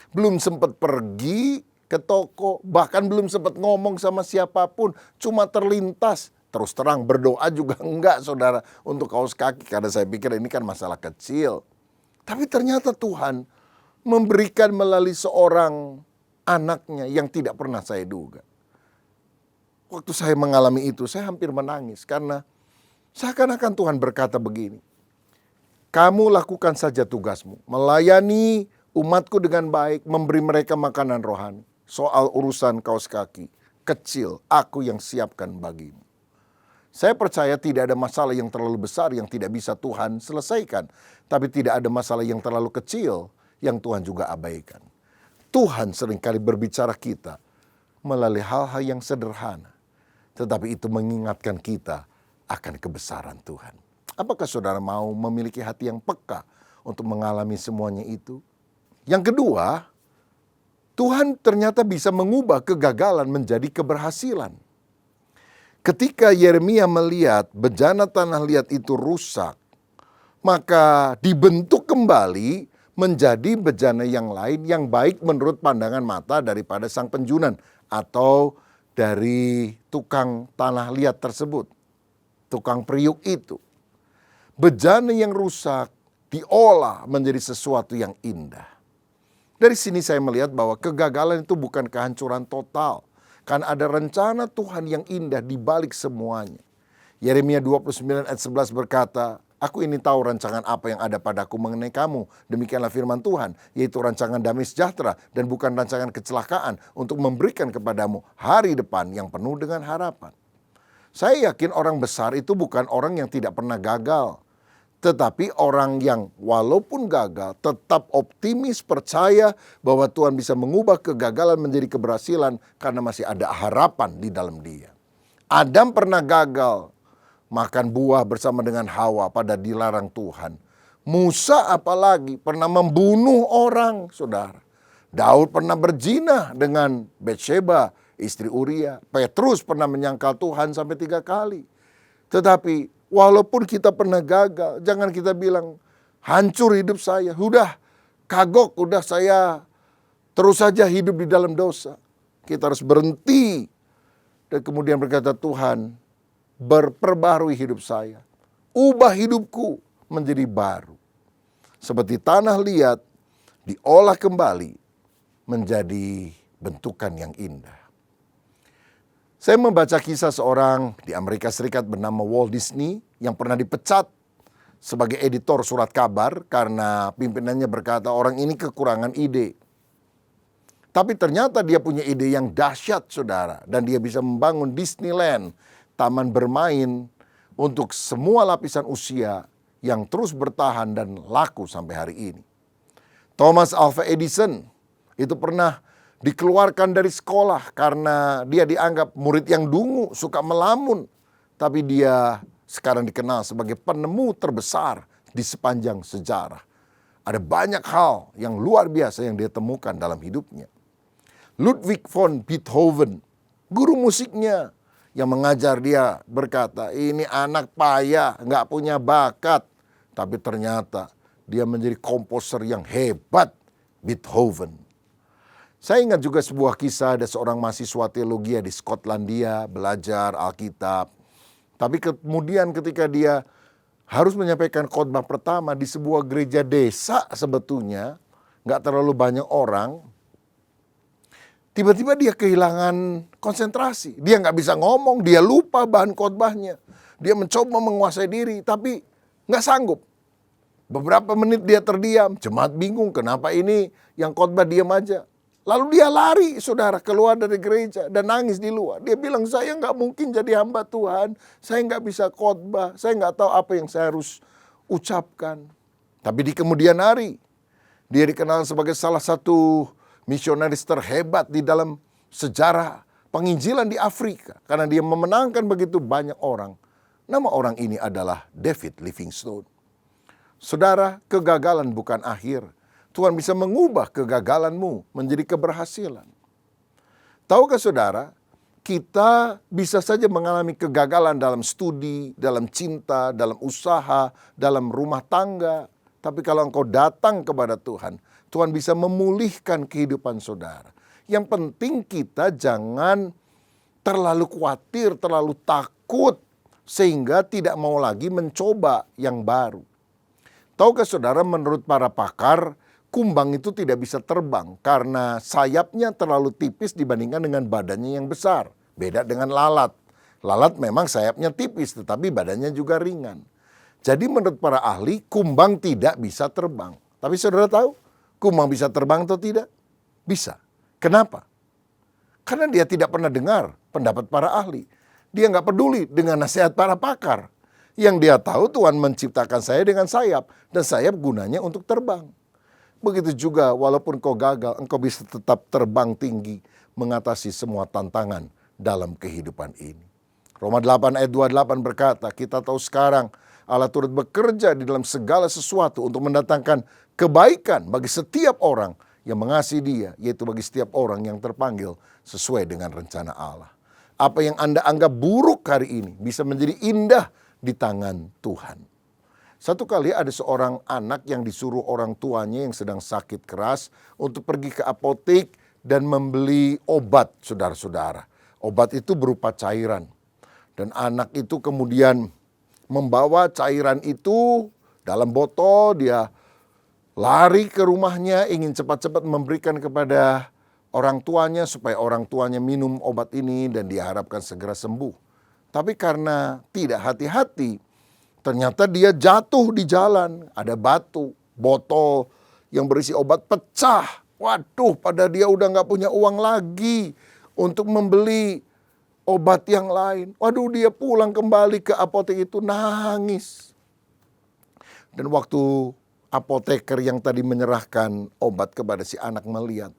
Belum sempat pergi ke toko, bahkan belum sempat ngomong sama siapapun, cuma terlintas. Terus terang berdoa juga enggak, saudara, untuk kaos kaki, karena saya pikir ini kan masalah kecil. Tapi ternyata Tuhan memberikan melalui seorang anaknya yang tidak pernah saya duga. Waktu saya mengalami itu, saya hampir menangis karena seakan-akan Tuhan berkata begini, "Kamu lakukan saja tugasmu, melayani umatku dengan baik, memberi mereka makanan rohani. Soal urusan kaos kaki, kecil, aku yang siapkan bagimu." Saya percaya tidak ada masalah yang terlalu besar yang tidak bisa Tuhan selesaikan. Tapi tidak ada masalah yang terlalu kecil yang Tuhan juga abaikan. Tuhan seringkali berbicara kita melalui hal-hal yang sederhana. Tetapi itu mengingatkan kita akan kebesaran Tuhan. Apakah saudara mau memiliki hati yang peka untuk mengalami semuanya itu? Yang kedua, Tuhan ternyata bisa mengubah kegagalan menjadi keberhasilan. Ketika Yeremia melihat bejana tanah liat itu rusak, maka dibentuk kembali menjadi bejana yang lain yang baik menurut pandangan mata daripada sang penjunan atau dari tukang tanah liat tersebut, tukang periuk itu. Bejana yang rusak diolah menjadi sesuatu yang indah. Dari sini saya melihat bahwa kegagalan itu bukan kehancuran total. Kan ada rencana Tuhan yang indah di balik semuanya. Yeremia 29 ayat 11 berkata, "Aku ini tahu rancangan apa yang ada padaku mengenai kamu. Demikianlah firman Tuhan, yaitu rancangan damai sejahtera dan bukan rancangan kecelakaan untuk memberikan kepadamu hari depan yang penuh dengan harapan." Saya yakin orang besar itu bukan orang yang tidak pernah gagal. Tetapi orang yang walaupun gagal tetap optimis, percaya bahwa Tuhan bisa mengubah kegagalan menjadi keberhasilan karena masih ada harapan di dalam dia. Adam pernah gagal makan buah bersama dengan Hawa pada dilarang Tuhan. Musa apalagi pernah membunuh orang, saudara. Daud pernah berzina dengan Betsheba, istri Uria. Petrus pernah menyangkal Tuhan sampai 3 kali. Tetapi walaupun kita pernah gagal, jangan kita bilang, hancur hidup saya, udah kagok, udah saya terus saja hidup di dalam dosa. Kita harus berhenti dan kemudian berkata, "Tuhan, berperbarui hidup saya, ubah hidupku menjadi baru." Seperti tanah liat diolah kembali menjadi bentukan yang indah. Saya membaca kisah seorang di Amerika Serikat bernama Walt Disney yang pernah dipecat sebagai editor surat kabar karena pimpinannya berkata orang ini kekurangan ide. Tapi ternyata dia punya ide yang dahsyat, saudara, dan dia bisa membangun Disneyland, taman bermain untuk semua lapisan usia yang terus bertahan dan laku sampai hari ini. Thomas Alva Edison itu pernah dikeluarkan dari sekolah karena dia dianggap murid yang dungu, suka melamun. Tapi dia sekarang dikenal sebagai penemu terbesar di sepanjang sejarah. Ada banyak hal yang luar biasa yang dia temukan dalam hidupnya. Ludwig von Beethoven, guru musiknya yang mengajar dia berkata, "Ini anak payah, nggak punya bakat." Tapi ternyata dia menjadi komposer yang hebat, Beethoven. Saya ingat juga sebuah kisah ada seorang mahasiswa teologi di Skotlandia belajar Alkitab. Tapi kemudian ketika dia harus menyampaikan khotbah pertama di sebuah gereja desa sebetulnya, nggak terlalu banyak orang. tiba-tiba dia kehilangan konsentrasi. Dia nggak bisa ngomong, dia lupa bahan khotbahnya. Dia mencoba menguasai diri, tapi nggak sanggup. Beberapa menit dia terdiam, jemaat bingung kenapa ini yang khotbah diam aja. Lalu dia lari, saudara, keluar dari gereja dan nangis di luar. Dia bilang, saya nggak mungkin jadi hamba Tuhan, saya nggak bisa khotbah, saya nggak tahu apa yang saya harus ucapkan. Tapi di kemudian hari, dia dikenal sebagai salah satu misionaris terhebat di dalam sejarah penginjilan di Afrika. Karena dia memenangkan begitu banyak orang. Nama orang ini adalah David Livingstone. Saudara, kegagalan bukan akhir. Tuhan bisa mengubah kegagalanmu menjadi keberhasilan. Tahukah saudara, kita bisa saja mengalami kegagalan dalam studi, dalam cinta, dalam usaha, dalam rumah tangga. Tapi kalau engkau datang kepada Tuhan, Tuhan bisa memulihkan kehidupan saudara. Yang penting kita jangan terlalu khawatir, terlalu takut, sehingga tidak mau lagi mencoba yang baru. Tahukah saudara, menurut para pakar, kumbang itu tidak bisa terbang karena sayapnya terlalu tipis dibandingkan dengan badannya yang besar. Beda dengan lalat. Lalat memang sayapnya tipis tetapi badannya juga ringan. Jadi menurut para ahli, kumbang tidak bisa terbang. Tapi saudara tahu, kumbang bisa terbang atau tidak? Bisa. Kenapa? Karena dia tidak pernah dengar pendapat para ahli. Dia nggak peduli dengan nasihat para pakar. Yang dia tahu, Tuhan menciptakan saya dengan sayap. Dan sayap gunanya untuk terbang. Begitu juga walaupun kau gagal, engkau bisa tetap terbang tinggi. Mengatasi semua tantangan dalam kehidupan ini. Roma 8 ayat 28 berkata, kita tahu sekarang Allah turut bekerja di dalam segala sesuatu untuk mendatangkan kebaikan bagi setiap orang yang mengasihi Dia. Yaitu bagi setiap orang yang terpanggil sesuai dengan rencana Allah. Apa yang Anda anggap buruk hari ini bisa menjadi indah di tangan Tuhan. Satu kali ada seorang anak yang disuruh orang tuanya yang sedang sakit keras untuk pergi ke apotek dan membeli obat, saudara-saudara. Obat itu berupa cairan. Dan anak itu kemudian membawa cairan itu dalam botol, dia lari ke rumahnya ingin cepat-cepat memberikan kepada orang tuanya supaya orang tuanya minum obat ini dan diharapkan segera sembuh. Tapi karena tidak hati-hati, ternyata dia jatuh di jalan. Ada batu, botol yang berisi obat pecah. Waduh, pada dia udah gak punya uang lagi untuk membeli obat yang lain. Waduh, dia pulang kembali ke apotek itu nangis. Dan waktu apoteker yang tadi menyerahkan obat kepada si anak melihat,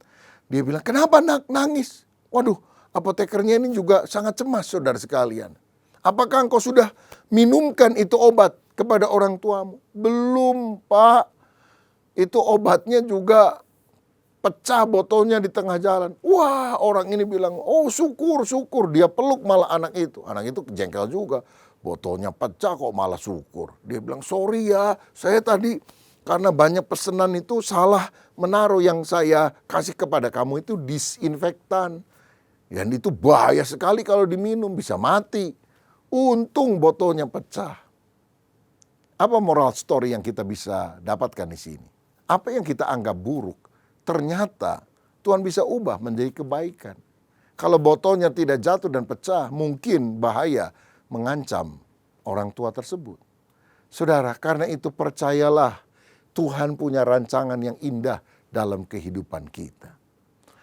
dia bilang, kenapa nak nangis? Waduh, apotekernya ini juga sangat cemas, saudara sekalian. Apakah engkau sudah minumkan itu obat kepada orang tuamu? Belum, Pak. Itu obatnya juga pecah botolnya di tengah jalan. Wah, orang ini bilang, oh syukur. Dia peluk malah anak itu. Anak itu jengkel juga. Botolnya pecah kok malah syukur. Dia bilang, sorry ya, saya tadi karena banyak pesanan itu salah menaruh yang saya kasih kepada kamu itu disinfektan. Dan itu bahaya sekali kalau diminum, bisa mati. Untung botolnya pecah. Apa moral story yang kita bisa dapatkan di sini? Apa yang kita anggap buruk, ternyata Tuhan bisa ubah menjadi kebaikan. Kalau botolnya tidak jatuh dan pecah, mungkin bahaya mengancam orang tua tersebut. Saudara, karena itu percayalah, Tuhan punya rancangan yang indah dalam kehidupan kita.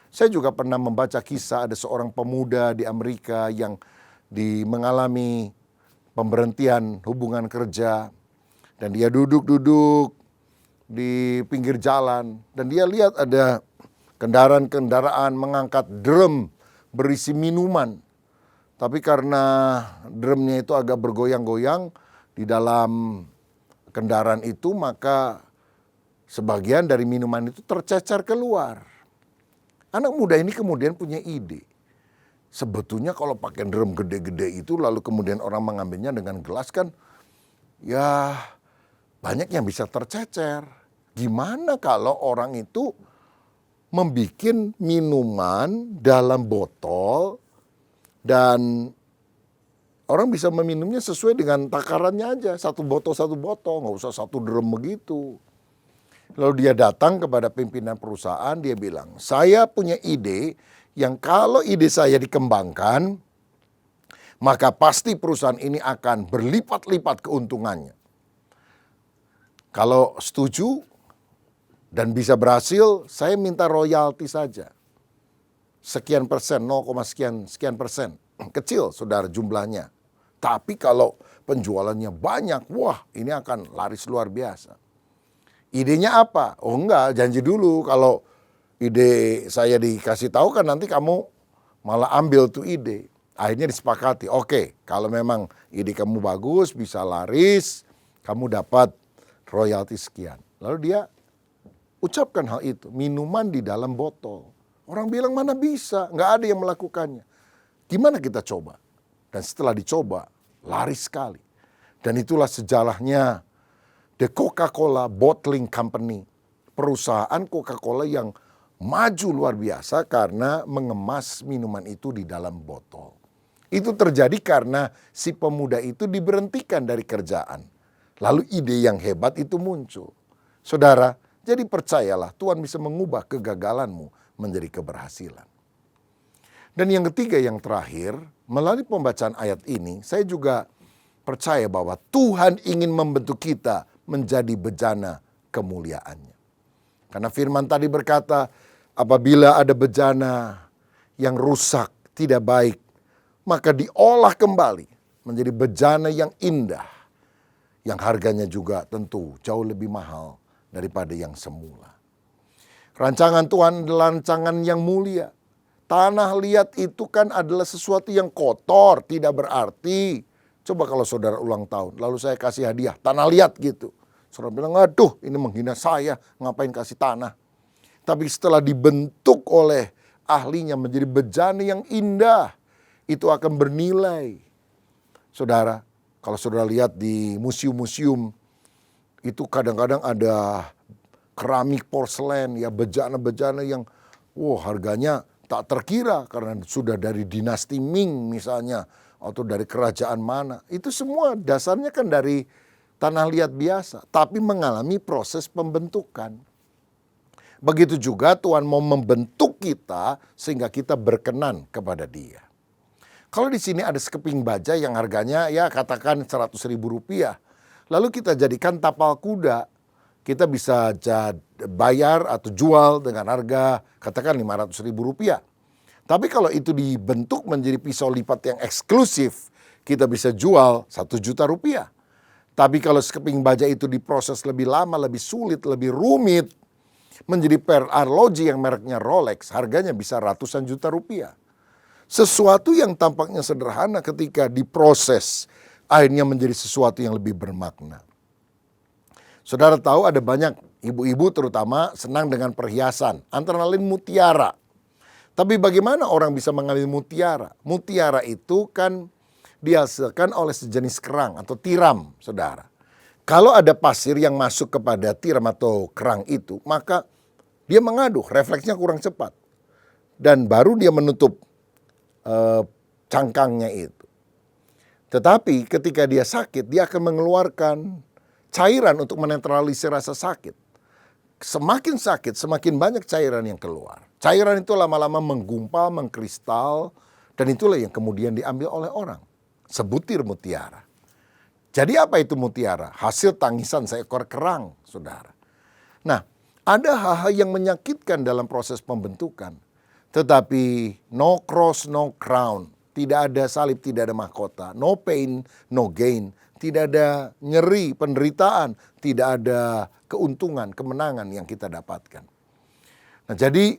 Saya juga pernah membaca kisah ada seorang pemuda di Amerika yang mengalami pemberhentian hubungan kerja. Dan dia duduk-duduk di pinggir jalan. Dan dia lihat ada kendaraan-kendaraan mengangkat drum berisi minuman. Tapi karena drumnya itu agak bergoyang-goyang di dalam kendaraan itu, maka sebagian dari minuman itu tercecer keluar. Anak muda ini kemudian punya ide. Sebetulnya kalau pakai drum gede-gede itu lalu kemudian orang mengambilnya dengan gelas kan ya banyak yang bisa tercecer. Gimana kalau orang itu membuat minuman dalam botol dan orang bisa meminumnya sesuai dengan takarannya aja. Satu botol, nggak usah satu drum begitu. Lalu dia datang kepada pimpinan perusahaan, dia bilang, saya punya ide yang kalau ide saya dikembangkan, maka pasti perusahaan ini akan berlipat-lipat keuntungannya. Kalau setuju dan bisa berhasil, saya minta royalti saja. Sekian persen, 0, sekian persen. Kecil saudara jumlahnya. Tapi kalau penjualannya banyak, wah ini akan laris luar biasa. Idenya apa? Oh enggak, janji dulu kalau ide saya dikasih tahu kan nanti kamu malah ambil tuh ide. Akhirnya disepakati, oke, kalau memang ide kamu bagus, bisa laris, kamu dapat royalti sekian. Lalu dia ucapkan hal itu, minuman di dalam botol. Orang bilang mana bisa, nggak ada yang melakukannya. Gimana kita coba? Dan setelah dicoba, laris sekali. Dan itulah sejarahnya The Coca-Cola Bottling Company. Perusahaan Coca-Cola yang maju luar biasa karena mengemas minuman itu di dalam botol. Itu terjadi karena si pemuda itu diberhentikan dari kerjaan. Lalu ide yang hebat itu muncul. Saudara, jadi percayalah Tuhan bisa mengubah kegagalanmu menjadi keberhasilan. Dan yang ketiga, yang terakhir, melalui pembacaan ayat ini, saya juga percaya bahwa Tuhan ingin membentuk kita menjadi bejana kemuliaannya. Karena firman tadi berkata, apabila ada bejana yang rusak, tidak baik, maka diolah kembali menjadi bejana yang indah, yang harganya juga tentu jauh lebih mahal daripada yang semula. Rancangan Tuhan adalah rancangan yang mulia. Tanah liat itu kan adalah sesuatu yang kotor, tidak berarti. Coba kalau saudara ulang tahun, lalu saya kasih hadiah, tanah liat gitu. Saudara bilang, aduh ini menghina saya, ngapain kasih tanah. Tapi setelah dibentuk oleh ahlinya menjadi bejana yang indah, itu akan bernilai. Saudara, kalau saudara lihat di museum-museum, itu kadang-kadang ada keramik porselen, ya bejana-bejana yang harganya tak terkira karena sudah dari dinasti Ming misalnya, atau dari kerajaan mana. Itu semua dasarnya kan dari tanah liat biasa, tapi mengalami proses pembentukan. Begitu juga Tuhan mau membentuk kita sehingga kita berkenan kepada Dia. Kalau di sini ada sekeping baja yang harganya ya katakan 100.000 rupiah. Lalu kita jadikan tapal kuda. Kita bisa bayar atau jual dengan harga katakan 500.000 rupiah. Tapi kalau itu dibentuk menjadi pisau lipat yang eksklusif, kita bisa jual 1 juta rupiah. Tapi kalau sekeping baja itu diproses lebih lama, lebih sulit, lebih rumit, menjadi arloji yang mereknya Rolex, harganya bisa ratusan juta rupiah. Sesuatu yang tampaknya sederhana ketika diproses, akhirnya menjadi sesuatu yang lebih bermakna. Saudara tahu ada banyak ibu-ibu terutama senang dengan perhiasan, antara lain mutiara. Tapi bagaimana orang bisa mengambil mutiara? Mutiara itu kan dihasilkan oleh sejenis kerang atau tiram, saudara. Kalau ada pasir yang masuk kepada tiram atau kerang itu, maka dia mengaduh, refleksnya kurang cepat. Dan baru dia menutup cangkangnya itu. Tetapi ketika dia sakit, dia akan mengeluarkan cairan untuk menetralisir rasa sakit. Semakin sakit, semakin banyak cairan yang keluar. Cairan itu lama-lama menggumpal, mengkristal, dan itulah yang kemudian diambil oleh orang. Sebutir mutiara. Jadi apa itu mutiara? Hasil tangisan seekor kerang, saudara. Nah, ada hal-hal yang menyakitkan dalam proses pembentukan. Tetapi no cross, no crown. Tidak ada salib, tidak ada mahkota. No pain, no gain. Tidak ada nyeri, penderitaan. Tidak ada keuntungan, kemenangan yang kita dapatkan. Nah, jadi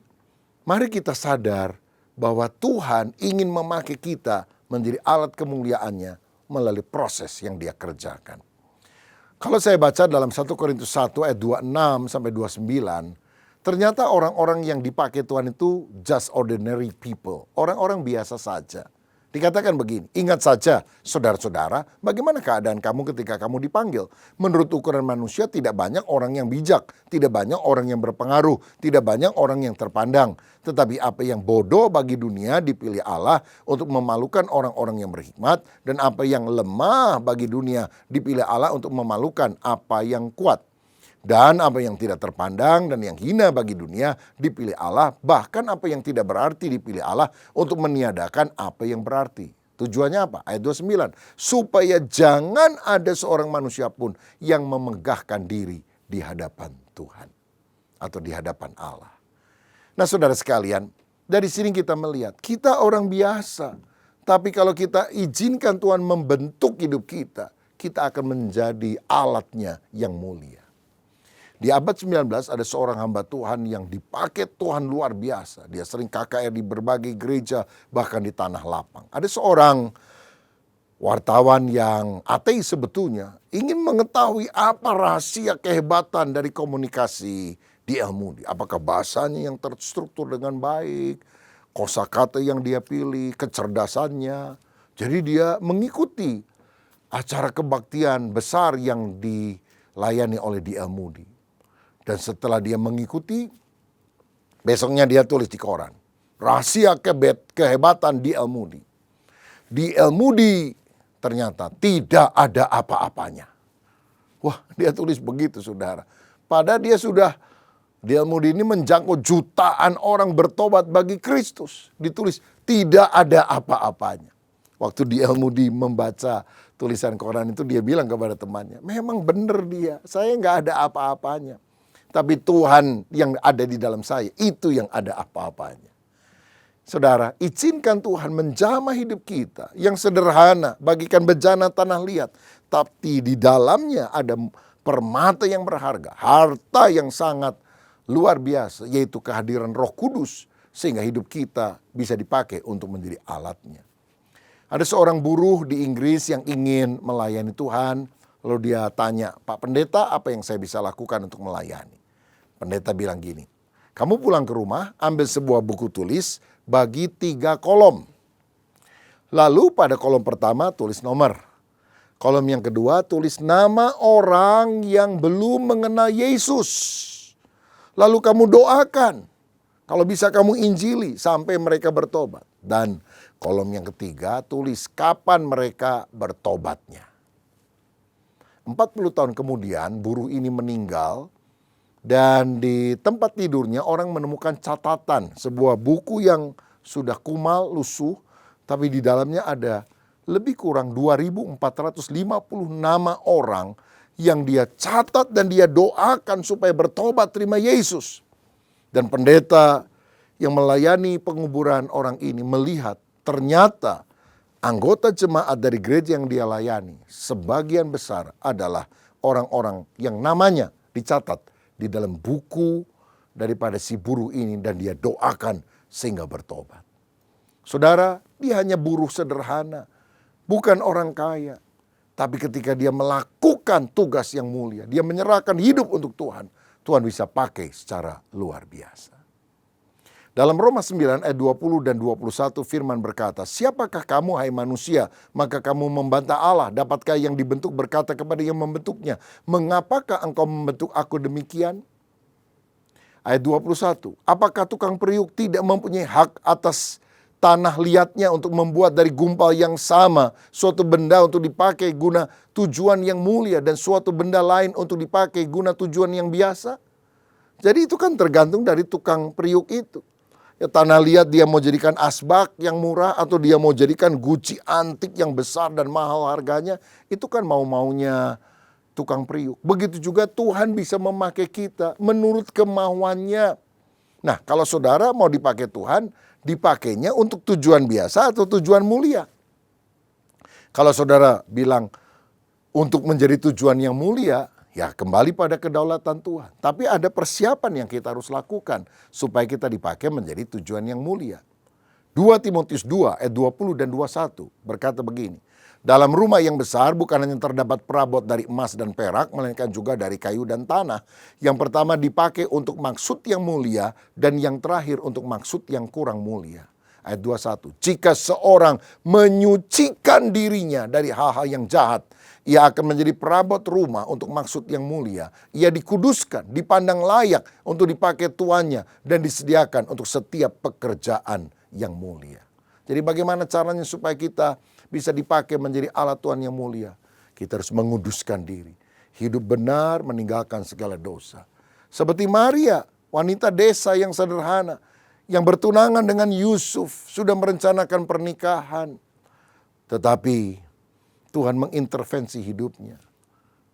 mari kita sadar bahwa Tuhan ingin memakai kita menjadi alat kemuliaannya melalui proses yang Dia kerjakan. Kalau saya baca dalam 1 Korintus 1 ayat 26 sampai 29, ternyata orang-orang yang dipakai Tuhan itu just ordinary people, orang-orang biasa saja. Dikatakan begini, ingat saja saudara-saudara, bagaimana keadaan kamu ketika kamu dipanggil? Menurut ukuran manusia tidak banyak orang yang bijak, tidak banyak orang yang berpengaruh, tidak banyak orang yang terpandang. Tetapi apa yang bodoh bagi dunia dipilih Allah untuk memalukan orang-orang yang berhikmat, dan apa yang lemah bagi dunia dipilih Allah untuk memalukan apa yang kuat. Dan apa yang tidak terpandang dan yang hina bagi dunia dipilih Allah, bahkan apa yang tidak berarti dipilih Allah untuk meniadakan apa yang berarti. Tujuannya apa? Ayat 29, supaya jangan ada seorang manusia pun yang memegahkan diri di hadapan Tuhan atau di hadapan Allah. Nah, saudara sekalian, dari sini kita melihat kita orang biasa, tapi kalau kita izinkan Tuhan membentuk hidup kita, kita akan menjadi alatnya yang mulia. Di abad 19 ada seorang hamba Tuhan yang dipakai Tuhan luar biasa. Dia sering KKR di berbagai gereja, bahkan di tanah lapang. Ada seorang wartawan yang ateis sebetulnya ingin mengetahui apa rahasia kehebatan dari komunikasi di El Moody. Apakah bahasanya yang terstruktur dengan baik, kosakata yang dia pilih, kecerdasannya. Jadi dia mengikuti acara kebaktian besar yang dilayani oleh di El Moody. Dan setelah dia mengikuti, besoknya dia tulis di koran, rahasia kehebatan di El Moody. Di El Moody ternyata tidak ada apa-apanya. Wah, dia tulis begitu, saudara. Padahal dia sudah, di El Moody ini menjangkau jutaan orang bertobat bagi Kristus. Ditulis tidak ada apa-apanya. Waktu di El Moody membaca tulisan koran itu, dia bilang kepada temannya, memang benar dia, saya nggak ada apa-apanya. Tapi Tuhan yang ada di dalam saya, itu yang ada apa-apanya. Saudara, izinkan Tuhan menjamah hidup kita yang sederhana, bagikan bejana tanah liat. Tapi di dalamnya ada permata yang berharga, harta yang sangat luar biasa, yaitu kehadiran Roh Kudus. Sehingga hidup kita bisa dipakai untuk menjadi alatnya. Ada seorang buruh di Inggris yang ingin melayani Tuhan. Lalu dia tanya, Pak Pendeta, apa yang saya bisa lakukan untuk melayani? Pendeta bilang gini, kamu pulang ke rumah, ambil sebuah buku tulis, bagi 3 kolom. Lalu pada kolom pertama tulis nomor. Kolom yang kedua tulis nama orang yang belum mengenal Yesus. Lalu kamu doakan. Kalau bisa kamu injili sampai mereka bertobat. Dan kolom yang ketiga tulis kapan mereka bertobatnya. 40 tahun kemudian buruh ini meninggal. Dan di tempat tidurnya orang menemukan catatan, sebuah buku yang sudah kumal, lusuh, tapi di dalamnya ada lebih kurang 2.450 nama orang yang dia catat dan dia doakan supaya bertobat terima Yesus. Dan pendeta yang melayani penguburan orang ini melihat ternyata anggota jemaat dari gereja yang dia layani, sebagian besar adalah orang-orang yang namanya dicatat di dalam buku daripada si buruh ini dan dia doakan sehingga bertobat. Saudara, dia hanya buruh sederhana, bukan orang kaya. Tapi ketika dia melakukan tugas yang mulia, dia menyerahkan hidup untuk Tuhan, Tuhan bisa pakai secara luar biasa. Dalam Roma 9 ayat 20 dan 21 firman berkata, siapakah kamu hai manusia, maka kamu membantah Allah, dapatkah yang dibentuk berkata kepada yang membentuknya, mengapakah engkau membentuk aku demikian? Ayat 21, apakah tukang periuk tidak mempunyai hak atas tanah liatnya untuk membuat dari gumpal yang sama suatu benda untuk dipakai guna tujuan yang mulia dan suatu benda lain untuk dipakai guna tujuan yang biasa? Jadi itu kan tergantung dari tukang periuk itu. Ya, tanah liat dia mau jadikan asbak yang murah atau dia mau jadikan guci antik yang besar dan mahal harganya, itu kan mau-maunya tukang periuk. Begitu juga Tuhan bisa memakai kita menurut kemauannya. Nah, kalau saudara mau dipakai Tuhan, dipakainya untuk tujuan biasa atau tujuan mulia. Kalau saudara bilang untuk menjadi tujuan yang mulia, ya kembali pada kedaulatan Tuhan. Tapi ada persiapan yang kita harus lakukan supaya kita dipakai menjadi tujuan yang mulia. 2 Timotius 2 ayat 20 dan 21 berkata begini. Dalam rumah yang besar bukan hanya terdapat perabot dari emas dan perak, melainkan juga dari kayu dan tanah. Yang pertama dipakai untuk maksud yang mulia dan yang terakhir untuk maksud yang kurang mulia. Ayat 21, jika seorang menyucikan dirinya dari hal-hal yang jahat, ia akan menjadi perabot rumah untuk maksud yang mulia. Ia dikuduskan, dipandang layak untuk dipakai tuannya dan disediakan untuk setiap pekerjaan yang mulia. Jadi bagaimana caranya supaya kita bisa dipakai menjadi alat Tuhan yang mulia? Kita harus menguduskan diri. hidup benar meninggalkan segala dosa. Seperti Maria, wanita desa yang sederhana, yang bertunangan dengan Yusuf, sudah merencanakan pernikahan. Tetapi Tuhan mengintervensi hidupnya.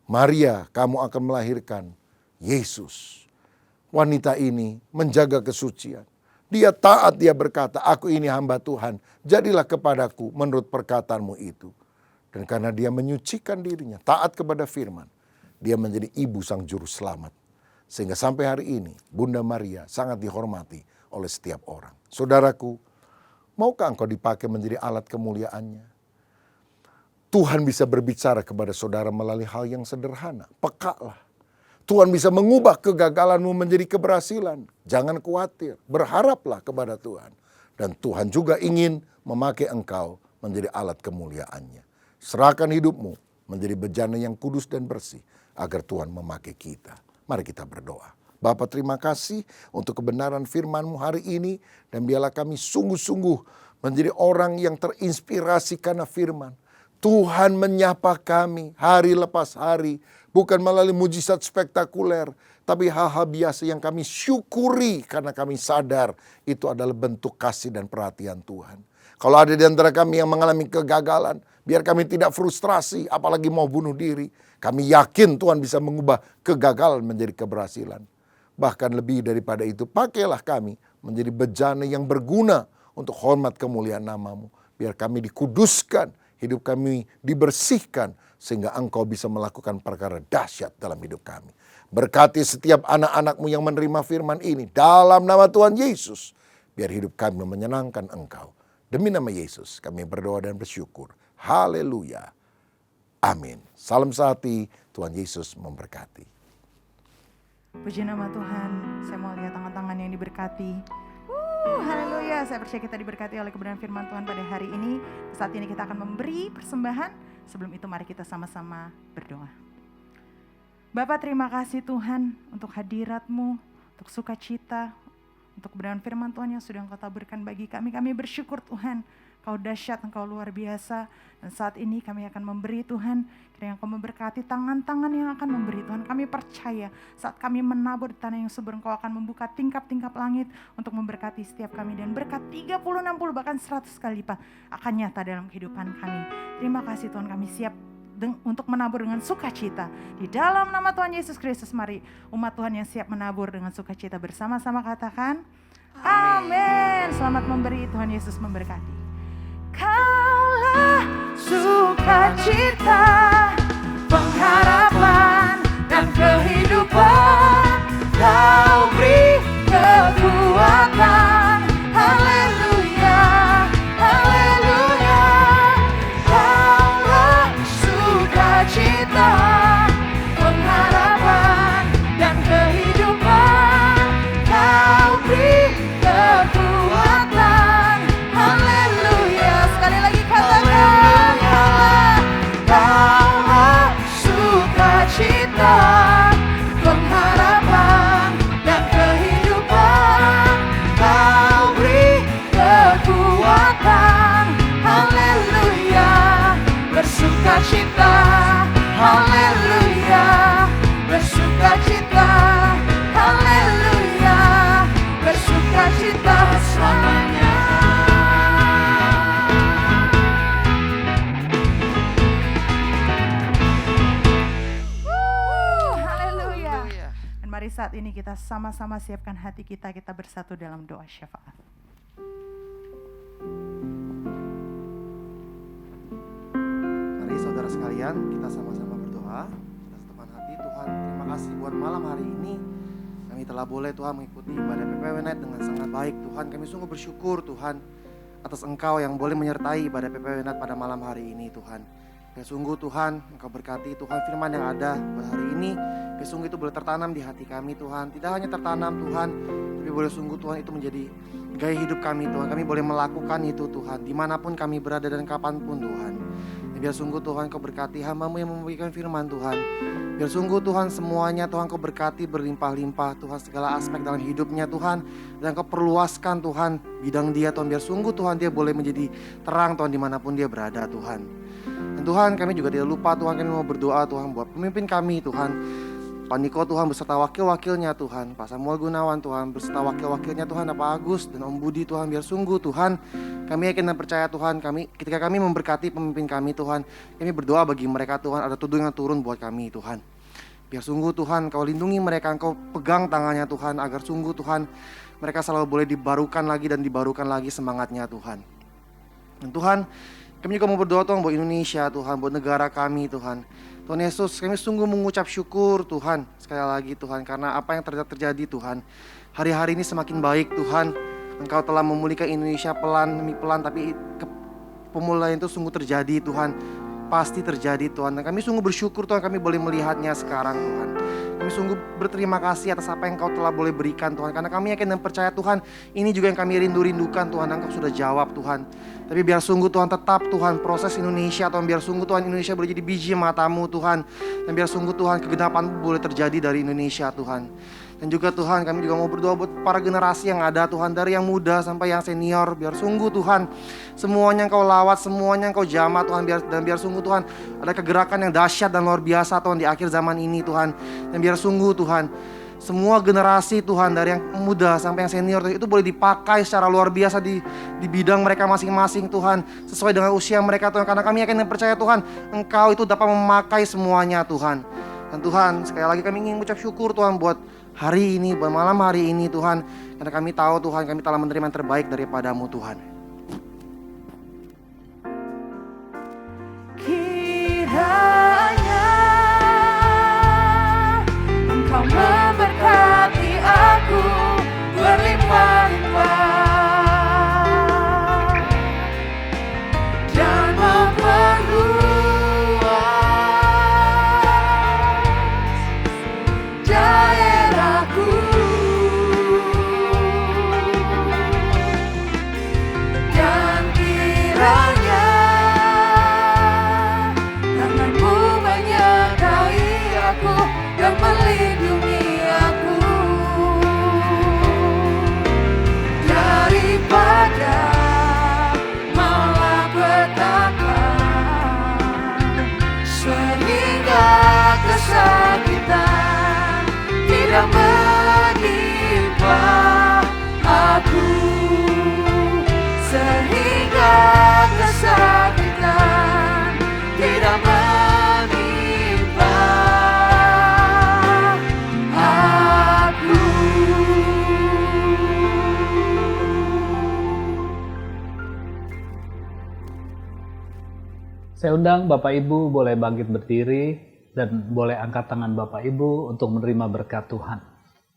Maria, kamu akan melahirkan Yesus. Wanita ini menjaga kesucian. Dia taat, dia berkata, aku ini hamba Tuhan, jadilah kepadaku menurut perkataanmu itu. Dan karena dia menyucikan dirinya, taat kepada firman, dia menjadi ibu sang juru selamat. Sehingga sampai hari ini, Bunda Maria sangat dihormati oleh setiap orang. Saudaraku, maukah engkau dipakai menjadi alat kemuliaannya? Tuhan bisa berbicara kepada saudara melalui hal yang sederhana. Pekalah. Tuhan bisa mengubah kegagalanmu menjadi keberhasilan. Jangan khawatir, berharaplah kepada Tuhan. Dan Tuhan juga ingin memakai engkau menjadi alat kemuliaannya. Serahkan hidupmu menjadi bejana yang kudus dan bersih, agar Tuhan memakai kita. Mari kita berdoa. Bapa, terima kasih untuk kebenaran firman-Mu hari ini. Dan biarlah kami sungguh-sungguh menjadi orang yang terinspirasi karena firman. Tuhan menyapa kami hari lepas hari. Bukan melalui mujizat spektakuler, tapi hal-hal biasa yang kami syukuri karena kami sadar itu adalah bentuk kasih dan perhatian Tuhan. Kalau ada di antara kami yang mengalami kegagalan, biar kami tidak frustrasi, apalagi mau bunuh diri. Kami yakin Tuhan bisa mengubah kegagalan menjadi keberhasilan. Bahkan lebih daripada itu, pakailah kami menjadi bejana yang berguna untuk hormat kemuliaan nama-Mu. Biar kami dikuduskan, hidup kami dibersihkan, sehingga Engkau bisa melakukan perkara dahsyat dalam hidup kami. Berkati setiap anak-anak-Mu yang menerima firman ini dalam nama Tuhan Yesus. Biar hidup kami menyenangkan Engkau. Demi nama Yesus kami berdoa dan bersyukur. Haleluya. Amin. Salam sehati, Tuhan Yesus memberkati. Puji nama Tuhan, saya mau lihat tangan-tangan yang diberkati. Haleluya, saya percaya kita diberkati oleh kebenaran firman Tuhan pada hari ini. Saat ini kita akan memberi persembahan. Sebelum itu mari kita sama-sama berdoa. Bapa, terima kasih Tuhan untuk hadirat-Mu, untuk sukacita, untuk kebenaran firman Tuhan yang sudah Engkau taburkan bagi kami. Kami bersyukur Tuhan, Engkau dahsyat, Engkau luar biasa. Dan saat ini kami akan memberi Tuhan, kiranya Engkau memberkati tangan-tangan yang akan memberi Tuhan. Kami percaya saat kami menabur di tanah yang subur, Engkau akan membuka tingkap-tingkap langit untuk memberkati setiap kami. Dan berkat 30, 60, bahkan 100 kali lipat akan nyata dalam kehidupan kami. Terima kasih Tuhan, kami siap untuk menabur dengan sukacita. Di dalam nama Tuhan Yesus Kristus, mari umat Tuhan yang siap menabur dengan sukacita bersama-sama katakan, amin. Selamat memberi, Tuhan Yesus memberkati. Kaulah sukacita, pengharapan dan kehidupan. Kau beri kekuatan. Haleluya, haleluya. Kaulah sukacita, pengharapan dan kehidupan. Kau beri kekuatan. Haleluya. Sekali lagi katakan, kaulah sukacita, pengharapan dan kehidupan. Kau beri kekuatan. Haleluya. Bersukacita. Haleluya. Bersukacita. Haleluya. Bersukacita selamanya. Haleluya. Dan mari saat ini kita sama-sama siapkan hati kita bersatu dalam doa syafaat. Mari saudara sekalian, kita sama-sama berdoa. Kita setepan hati. Tuhan, terima kasih buat malam hari ini. Kami telah boleh Tuhan mengikuti ibadah PPW Night dengan sangat baik. Tuhan, kami sungguh bersyukur Tuhan atas Engkau yang boleh menyertai ibadah PPW Night pada malam hari ini Tuhan. Ya sungguh Tuhan, Engkau berkati Tuhan firman yang ada pada hari ini. Ya sungguh itu boleh tertanam di hati kami Tuhan. Tidak hanya tertanam Tuhan, tapi boleh sungguh Tuhan itu menjadi gaya hidup kami Tuhan. Kami boleh melakukan itu Tuhan, dimanapun kami berada dan kapanpun Tuhan. Ya, biar sungguh Tuhan Kau berkati hamba-Mu yang memberikan firman Tuhan. Biar sungguh Tuhan semuanya Tuhan Kau berkati berlimpah-limpah Tuhan segala aspek dalam hidupnya Tuhan. Dan Kau perluaskan Tuhan bidang dia Tuhan. Biar sungguh Tuhan dia boleh menjadi terang Tuhan dimanapun dia berada Tuhan. Dan Dan Tuhan, kami juga tidak lupa Tuhan, kami mau berdoa Tuhan buat pemimpin kami Tuhan, Pak Niko Tuhan beserta wakil-wakilnya Tuhan, Pak Samuel Gunawan Tuhan beserta wakil-wakilnya Tuhan, Pak Agus dan Om Budi Tuhan, biar sungguh Tuhan kami yakin dan percaya Tuhan, ketika kami memberkati pemimpin kami Tuhan, kami berdoa bagi mereka Tuhan, ada tudung yang turun buat kami Tuhan. Biar sungguh Tuhan, Kau lindungi mereka, Kau pegang tangannya Tuhan, agar sungguh Tuhan mereka selalu boleh dibarukan lagi dan dibarukan lagi semangatnya Tuhan. Dan Tuhan, kami juga mau berdoa Tuhan buat Indonesia Tuhan, buat negara kami Tuhan. Tuhan Yesus, kami sungguh mengucap syukur Tuhan, sekali lagi Tuhan, karena apa yang terjadi Tuhan, hari-hari ini semakin baik Tuhan. Engkau telah memulihkan Indonesia pelan demi pelan, tapi pemulihan itu sungguh terjadi Tuhan, pasti terjadi Tuhan. Dan kami sungguh bersyukur Tuhan, kami boleh melihatnya sekarang Tuhan. Kami sungguh berterima kasih atas apa yang Kau telah boleh berikan Tuhan, karena kami yakin dan percaya Tuhan, ini juga yang kami rindu-rindukan Tuhan, dan Kau sudah jawab Tuhan. Tapi biar sungguh Tuhan tetap Tuhan proses Indonesia Tuhan, biar sungguh Tuhan Indonesia boleh jadi biji mata-Mu Tuhan, dan biar sungguh Tuhan kegenapan boleh terjadi dari Indonesia Tuhan. Dan juga Tuhan, kami juga mau berdoa buat para generasi yang ada Tuhan, dari yang muda sampai yang senior. Biar sungguh Tuhan, semuanya Engkau lawat, semuanya Engkau jamah Tuhan, dan biar sungguh Tuhan ada kegerakan yang dahsyat dan luar biasa Tuhan di akhir zaman ini Tuhan. Dan biar sungguh Tuhan, semua generasi Tuhan, dari yang muda sampai yang senior itu boleh dipakai secara luar biasa di bidang mereka masing-masing Tuhan, sesuai dengan usia mereka Tuhan. Karena kami yakin dan percaya Tuhan, Engkau itu dapat memakai semuanya Tuhan. Dan Tuhan, sekali lagi kami ingin mengucap syukur Tuhan buat hari ini, buat malam hari ini Tuhan, karena kami tahu Tuhan, kami telah menerima yang terbaik daripada-Mu Tuhan. Kiranya Engkau memberkati aku berlimpah-limpah dan memperluas daerahku, dan kiranya tangan-Mu menyertai aku dan melindungi aku daripada malapetaka, sehingga kesakitan tidak menimpa aku, sehingga kesakitan tidak menimpa aku. Saya undang Bapak Ibu boleh bangkit berdiri dan boleh angkat tangan Bapak Ibu untuk menerima berkat Tuhan.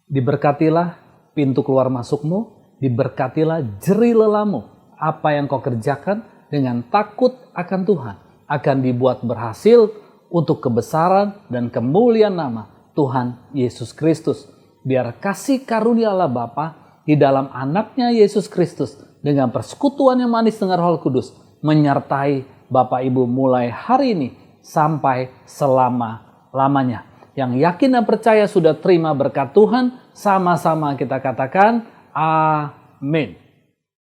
Diberkatilah pintu keluar masukmu, diberkatilah jerih lelamu. Apa yang kau kerjakan dengan takut akan Tuhan akan dibuat berhasil untuk kebesaran dan kemuliaan nama Tuhan Yesus Kristus. Biar kasih karunia Allah Bapa di dalam anaknya Yesus Kristus dengan persekutuan yang manis dengan Roh Kudus menyertai Bapak Ibu mulai hari ini sampai selama-lamanya. Yang yakin dan percaya sudah terima berkat Tuhan, sama-sama kita katakan amin.